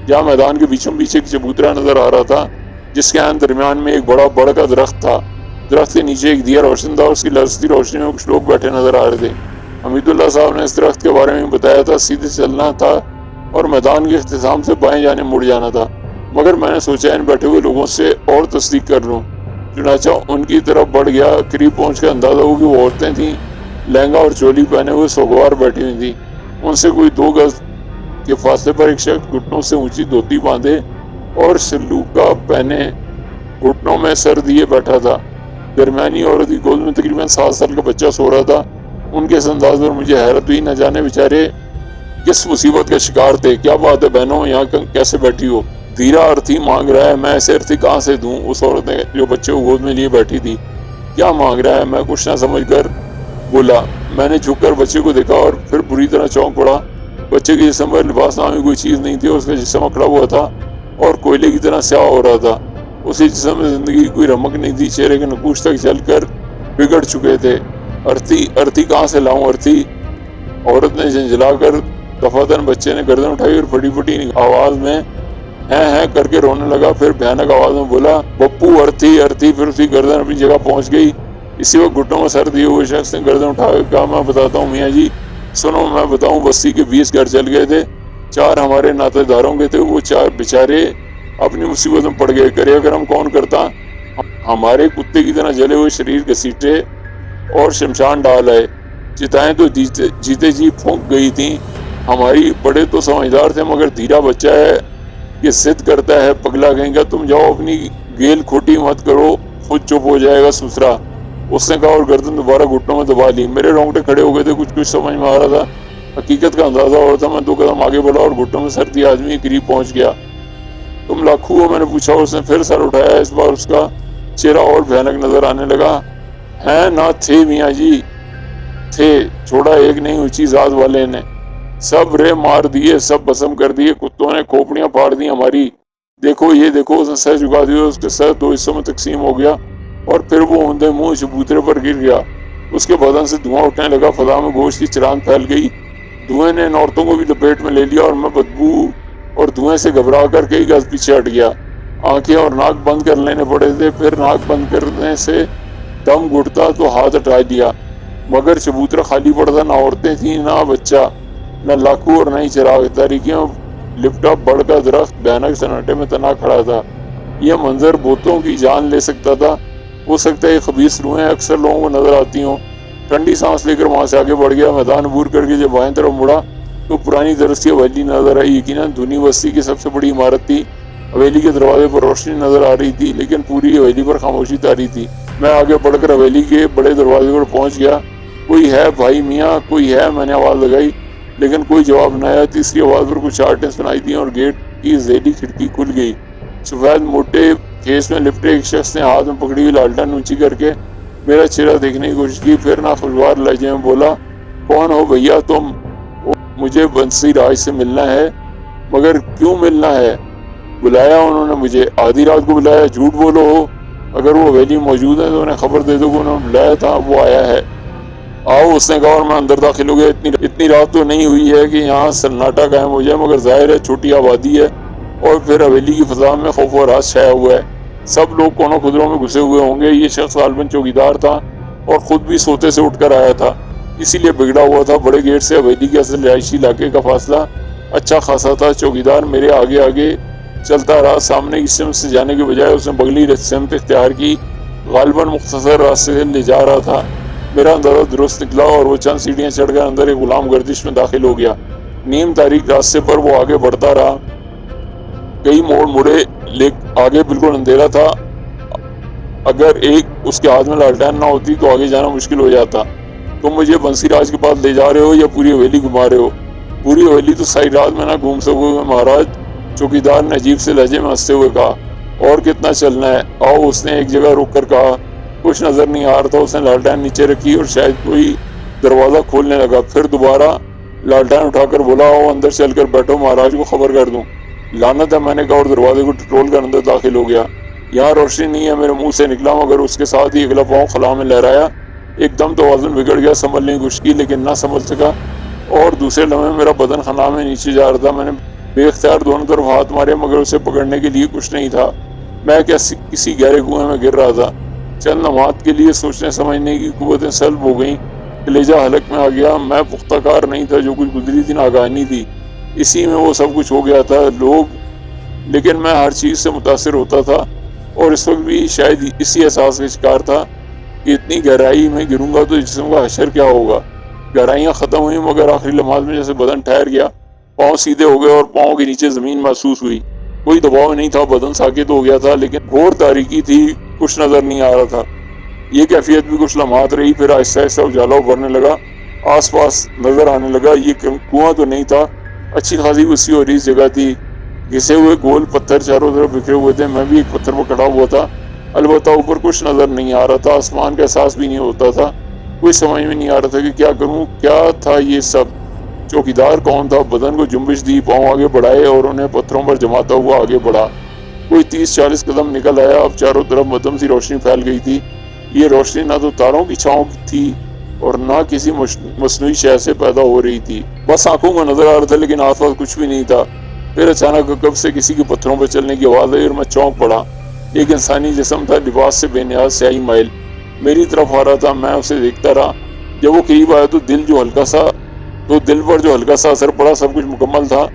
جہاں میدان کے بیچوں بیچ ایک چبوترا نظر آ رہا تھا، جس کے درمیان میں ایک بڑا بڑ کا درخت تھا۔ درخت کے نیچے ایک دیا روشن تھا اور اس کی لرزتی روشنی میں کچھ لوگ بیٹھے نظر آ رہے تھے۔ حمید اللہ صاحب نے اس درخت کے بارے میں بتایا تھا، سیدھے چلنا تھا اور میدان کے اختتام سے بائیں جانے مڑ جانا تھا، مگر میں نے سوچا ان بیٹھے ہوئے لوگوں سے اور تصدیق کر لوں۔ چنانچہ ان کی طرف بڑھ گیا۔ قریب پہنچ کر اندازہ ہو کہ وہ عورتیں تھیں، لہنگا اور چولی پہنے ہوئے سوگوار بیٹھی ہوئی تھیں۔ ان سے کوئی 2 گز کے فاصلے پر ایک شخص گھٹنوں سے اونچی دھوتی باندھے اور سلوکا پہنے گھٹنوں میں سر دیے بیٹھا تھا۔ درمیانی عورت کی گود میں تقریباً 7 سال کا بچہ سو رہا تھا۔ ان کے اس انداز پر مجھے حیرت ہوئی، نہ جانے بیچارے کس مصیبت کا شکار تھے۔ کیا بات ہے بہنوں، یہاں کیسے بیٹھی ہو؟ دھیرا ارتھی مانگ رہا ہے۔ میں ایسے ارتھی کہاں سے دوں؟ اس عورت نے جو بچے کو گود میں لیے بیٹھی تھی۔ کیا مانگ رہا ہے؟ میں کچھ نہ سمجھ کر بولا۔ میں نے جھک کر بچے کو دیکھا اور پھر بری طرح چونک پڑا۔ بچے کے جسم پر لباس نامی کوئی چیز نہیں تھی، اس کا جسم اکڑا ہوا تھا اور کوئلے کی طرح سیاہ ہو رہا تھا۔ اسی جسم میں زندگی کی کوئی رمق نہیں تھی، چہرے کے نقوش تک جل کر بگڑ چکے تھے۔ ارتھی کہاں سے لاؤں ارتھی؟ عورت نے جھنجھلا کر دفعتاً بچے نے گردن اٹھائی اور پھٹی پھٹی آواز میں ہیں کر کے رونے لگا۔ پھر بھیانک آواز میں بولا، بپو ارتھی ارتھی۔ پھر اس کی گردن اپنی جگہ پہنچ گئی۔ اسی وقت گھٹنوں میں سر دیے ہوئے شخص نے گردن اٹھا کر کہا، میں بتاتا ہوں میاں جی، سنو میں بتاؤں۔ بستی کے 20 گھر چل گئے تھے، 4 ہمارے ناطے داروں کے تھے، وہ 4 بیچارے اپنی مصیبت میں پڑ گئے۔ کرے اگر ہم کون کرتا؟ ہمارے کتے کی طرح جلے ہوئے شریر گھسیٹے اور شمشان ڈال آئے۔ چتائیں تو جیتے جی پھونک گئی تھیں۔ ہماری بڑے تو سمجھدار تھے، مگر دھیرا بچہ ہے کہ ضد کرتا ہے، پگلا کہیں گا۔ تم جاؤ اپنی گیل کھوٹی مت کرو، خود چپ ہو جائے گا سسرا، اس نے کہا اور گردن دوبارہ گھٹنوں میں دبا لی۔ میرے رونگٹے کھڑے ہو گئے تھے، کچھ سمجھ میں آ رہا تھا، حقیقت کا اندازہ ہو رہا تھا۔ میں 2 قدم آگے بڑھا اور گھٹنوں میں سر دیا آدمی کے قریب پہنچ گیا۔ تم لاکھو ہو؟ میں نے پوچھا۔ اس نے پھر سر اٹھایا۔ اس بار اس کا چہرہ اور بھیانک نظر آنے لگا۔ ہیں نہ تھے میاں جی، تھے، چھوڑا ایک نہیں، اونچی ذات والے نے سب رے مار دیے، سب بسم کر دیے، کتوں نے کھوپڑیاں پھاڑ دی ہماری۔ دیکھو یہ دیکھو۔ اس نے سر جھکا دیا، اس کے سر 2 حصوں میں تقسیم ہو گیا اور پھر وہ اوندے منہ چبوترے پر گر گیا۔ اس کے بدن سے دھواں اٹھنے لگا، فضا میں گوشت کی چراند پھیل گئی۔ دھوئیں نے ان عورتوں کو بھی لپیٹ میں لے لیا اور میں بدبو اور دھوئیں سے گھبرا کر کئی گز پیچھے ہٹ گیا۔ آنکھیں اور ناک بند کر لینے پڑے تھے، پھر ناک بند کرنے سے دم گھٹتا تو ہاتھ ہٹا دیا، مگر چبوترا خالی پڑا تھا۔ نہ عورتیں تھیں، نہ بچہ، نہ لاکھو اور نہ ہی چراغ۔ تاریکیوں لپٹا بڑ کا درخت بھیانک سناٹے میں تنا کھڑا تھا۔ یہ منظر بوتوں کی جان لے سکتا تھا۔ ہو سکتا ہے یہ خبیث روحیں اکثر لوگوں کو نظر آتی ہوں۔ ٹھنڈی سانس لے کر وہاں سے آگے بڑھ گیا۔ میدان عبور کر کے جب بائیں طرف مڑا تو پرانی درس کی حویلی نظر آئی۔ یقیناً دھنی بستی کی سب سے بڑی عمارت تھی۔ حویلی کے دروازے پر روشنی نظر آ رہی تھی، لیکن پوری حویلی پر خاموشی طاری تھی۔ میں آگے بڑھ کر حویلی کے بڑے دروازے پر پہنچ گیا۔ کوئی ہے بھائی میاں، کوئی ہے؟ میں نے آواز لگائی، لیکن کوئی جواب نہ آیا۔ تیسری آواز پر کچھ آہٹیں سنائی دیں اور گیٹ کی ذیلی کھڑکی کھل گئی۔ سفید موٹے کھیس میں لپٹے ایک شخص نے ہاتھ میں پکڑی ہوئی لالٹن اونچی کر کے میرا چہرہ دیکھنے کی کوشش کی، پھر ناخوشگوار لہجے میں بولا، کون ہو بھیا تم؟ مجھے بنسی راج سے ملنا ہے۔ مگر کیوں ملنا ہے؟ بلایا انہوں نے مجھے۔ آدھی رات کو بلایا؟ جھوٹ بولو ہو۔ اگر وہ حویلی موجود ہے تو انہیں خبر دے دو کہ انہوں نے بلایا تھا، وہ آیا ہے۔ آؤ، اس نے کہا اور میں اندر داخل ہو گیا۔ اتنی رات تو نہیں ہوئی ہے کہ یہاں سناٹا قائم ہو جائے، مگر ظاہر ہے چھوٹی آبادی ہے اور پھر حویلی کی فضا میں خوف و ہراس چھایا ہوا ہے۔ سب لوگ کونوں خدروں میں گھسے ہوئے ہوں گے۔ یہ شخص غالباً چوکیدار تھا۔ اور خود بھی سوتے سے اٹھ کر آیا تھا، اسی لیے بگڑا ہوا تھا۔ بڑے گیٹ سے حویلی کے اصل رہائشی علاقے کا فاصلہ اچھا خاصا تھا۔ چوکیدار میرے آگے آگے چلتا رہا، سامنے کی سمت سے جانے کے بجائے اس نے بغلی سمت اختیار کی، غالباً مختصر راستے سے لے جا رہا تھا۔ میرا اندازہ درست نکلا اور وہ چند سیڑھیاں چڑھ کر اندر ایک غلام گردش میں داخل ہو گیا۔ نیم تاریک راستے پر وہ آگے بڑھتا رہا، کئی موڑ مڑے، لیکن آگے بالکل اندھیرا تھا۔ اگر ایک اس کے ہاتھ میں لالٹین نہ ہوتی تو آگے جانا مشکل ہو جاتا۔ تم مجھے بنسی راج کے پاس لے جا رہے ہو یا پوری حویلی گھما رہے ہو؟ پوری حویلی تو ساری رات میں نہ گھوم سکو گے مہاراج، چوکیدار نے عجیب سے لہجے میں ہنستے ہوئے کہا۔ اور کتنا چلنا ہے؟ آؤ، اس نے ایک جگہ رک کر کہا۔ کچھ نظر نہیں آ رہا تھا۔ اس نے لالٹین نیچے رکھی اور شاید کوئی دروازہ کھولنے لگا، پھر دوبارہ لالٹین اٹھا کر بولا، آؤ اندر چل کر بیٹھو، مہاراج کو خبر کر دوں۔ لعنت ہے، میں نے کہا اور دروازے کو ٹٹول کر اندر داخل ہو گیا۔ یہاں روشنی نہیں ہے، میرے منہ سے نکلا، مگر اس کے ساتھ ہی اگلا پاؤں خلا میں لہرایا۔ ایک دم توازن بگڑ گیا، سنبھلنے کی کوشش کی لیکن نہ سنبھل سکا، اور دوسرے لمحے میرا بدن خلا میں نیچے جا رہا تھا۔ میں نے بے اختیار دونوں طرف ہاتھ مارے، مگر اسے پکڑنے کے لیے کچھ نہیں تھا۔ میں کسی گہرے کنویں میں گر رہا تھا۔ چند لمحات کے لیے سوچنے سمجھنے کی قوتیں سلب ہو گئیں، کلیجہ حلق میں آ گیا۔ میں پختہ کار نہیں تھا، جو کچھ گزری تھی ناگہانی تھی، اسی میں وہ سب کچھ ہو گیا تھا۔ لیکن میں ہر چیز سے متاثر ہوتا تھا، اور اس وقت بھی شاید اسی احساس کا شکار تھا کہ اتنی گہرائی میں گروں گا تو جسم کا حشر کیا ہوگا۔ گہرائیاں ختم ہوئیں، مگر آخری لمحات میں جیسے بدن ٹھہر گیا، پاؤں سیدھے ہو گئے اور پاؤں کے نیچے زمین محسوس ہوئی۔ کوئی دباؤ نہیں تھا، بدن ساکت ہو گیا تھا، لیکن گھور تاریکی تھی، کچھ نظر نہیں آ رہا تھا۔ یہ کیفیت بھی کچھ لمحات رہی، پھر آہستہ آہستہ اجالا ابھرنے لگا، آس پاس نظر آنے لگا۔ یہ کنواں تو نہیں تھا، اچھی خاصی وسیع اور ریز جگہ تھی، گھسے ہوئے گول پتھر چاروں طرف بکھرے ہوئے تھے۔ میں بھی ایک پتھر پر کھڑا ہوا تھا، البتہ اوپر کچھ نظر نہیں آ رہا تھا، آسمان کا احساس بھی نہیں ہوتا تھا۔ کوئی سمجھ میں نہیں آ رہا تھا کہ کیا کروں، کیا تھا یہ سب؟ چوکیدار کون تھا؟ بدن کو جنبش دی، پاؤں آگے بڑھائے اور انہیں پتھروں پر جماتا ہوا آگے بڑھا۔ کوئی 30-40 قدم نکل آیا، اب چاروں طرف مدھم سی روشنی پھیل گئی تھی۔ یہ روشنی نہ تو تاروں کی چھاؤں تھی اور نہ کسی مصنوعی شے سے پیدا ہو رہی تھی، بس آنکھوں کو نظر آ رہا تھا، لیکن آس پاس کچھ بھی نہیں تھا۔ پھر اچانک کب سے کسی کے پتھروں پر چلنے کی آواز آئی اور میں چونک پڑا۔ ایک انسانی جسم تھا، لباس سے بے نیاز سیاہی مائل، میری طرف آ رہا تھا۔ میں اسے دیکھتا رہا۔ جب وہ قریب آیا تو دل پر جو ہلکا سا اثر پڑا، سب کچھ مکمل تھا،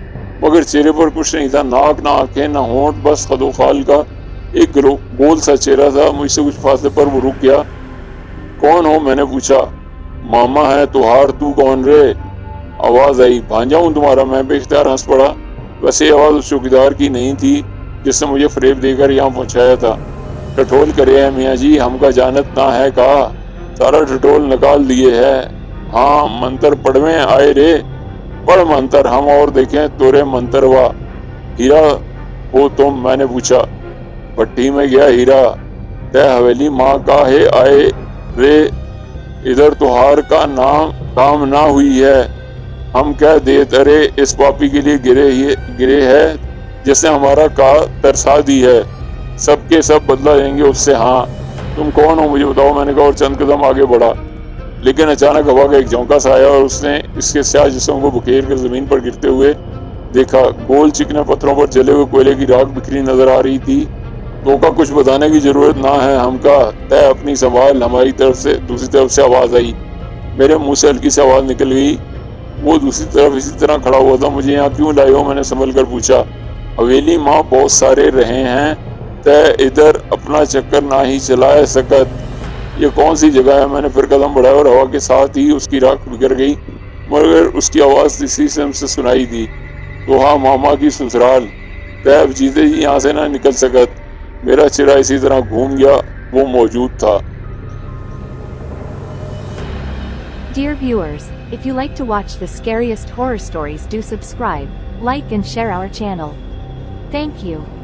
مگر چہرے پر کچھ نہیں تھا، ناک نہ آنکھیں نہ ہونٹ، بس خد و خال کا ایک گول سا چہرہ تھا۔ مجھ سے کچھ فاصلے پر وہ رک گیا۔ کون ہو؟ میں نے پوچھا۔ ماما ہے توہار، تو کون رے؟ آواز آئی۔ بھانجا ہوں تمہارا۔ میں بے اختیار ہنس پڑا۔ ویسے یہ آواز اس چوکیدار کی نہیں تھی جس نے مجھے فریب دے کر یہاں پہنچایا تھا۔ ٹھٹول کرے ہے میاں جی، ہم کا جانت نہ ہے کہا، سارا ٹھٹول نکال دیے ہے۔ ہاں منتر پڑھویں آئے رے، پڑھ منتر، ہم اور دیکھیں تورے منتر وا۔ ہیرا ہو تم؟ میں نے پوچھا۔ بھٹی میں گیا ہیرا، تے حویلی ماں کا ہے آئے رے، ادھر توہار کا نام کام نہ ہوئی ہے، ہم کہہ دیت ارے اس پاپی کے لیے گرے ہے جس نے ہمارا کا ترسا دی ہے، سب کے سب بدلہ لیں گے اس سے۔ ہاں تم کون ہو مجھے بتاؤ، میں نے کہا اور چند قدم آگے بڑھا، لیکن اچانک ہوا کا ایک جھونکا سا آیا اور اس نے اس کے سیاہ جسم کو بکھیر کر زمین پر گرتے ہوئے دیکھا۔ گول چکنے پتھروں پر جلے ہوئے کوئلے کی راکھ بکھری نظر آ رہی تھی۔ تو کا کچھ بتانے کی ضرورت نہ ہے، ہم کا تے اپنی سنبھال۔ ہماری طرف سے دوسری طرف سے آواز آئی، میرے منہ سے ہلکی سی آواز نکل گئی۔ وہ دوسری طرف اسی طرح کھڑا ہوا تھا۔ مجھے یہاں کیوں لائے ہو؟ میں نے سنبھل کر پوچھا۔ حویلی ماں بہت سارے رہے ہیں، تے ادھر اپنا چکر نہ ہی چلائے سکت۔ یہ کون سی جگہ ہے؟ میں نے پھر قدم بڑھایا اور ہوا کے ساتھ ہی اس کی راکھ بکھر گئی، مگر اس کی آواز تیسری سمت سے سنائی دی، تو ہاں ماما کی سسرال، تے اب جیتے جی یہاں سے نہ نکل سکت۔ میرا چہرہ اسی طرح گھوم گیا، وہ موجود تھا۔ Dear viewers, if you like to watch the scariest horror stories, do subscribe, like and share our channel. Thank you.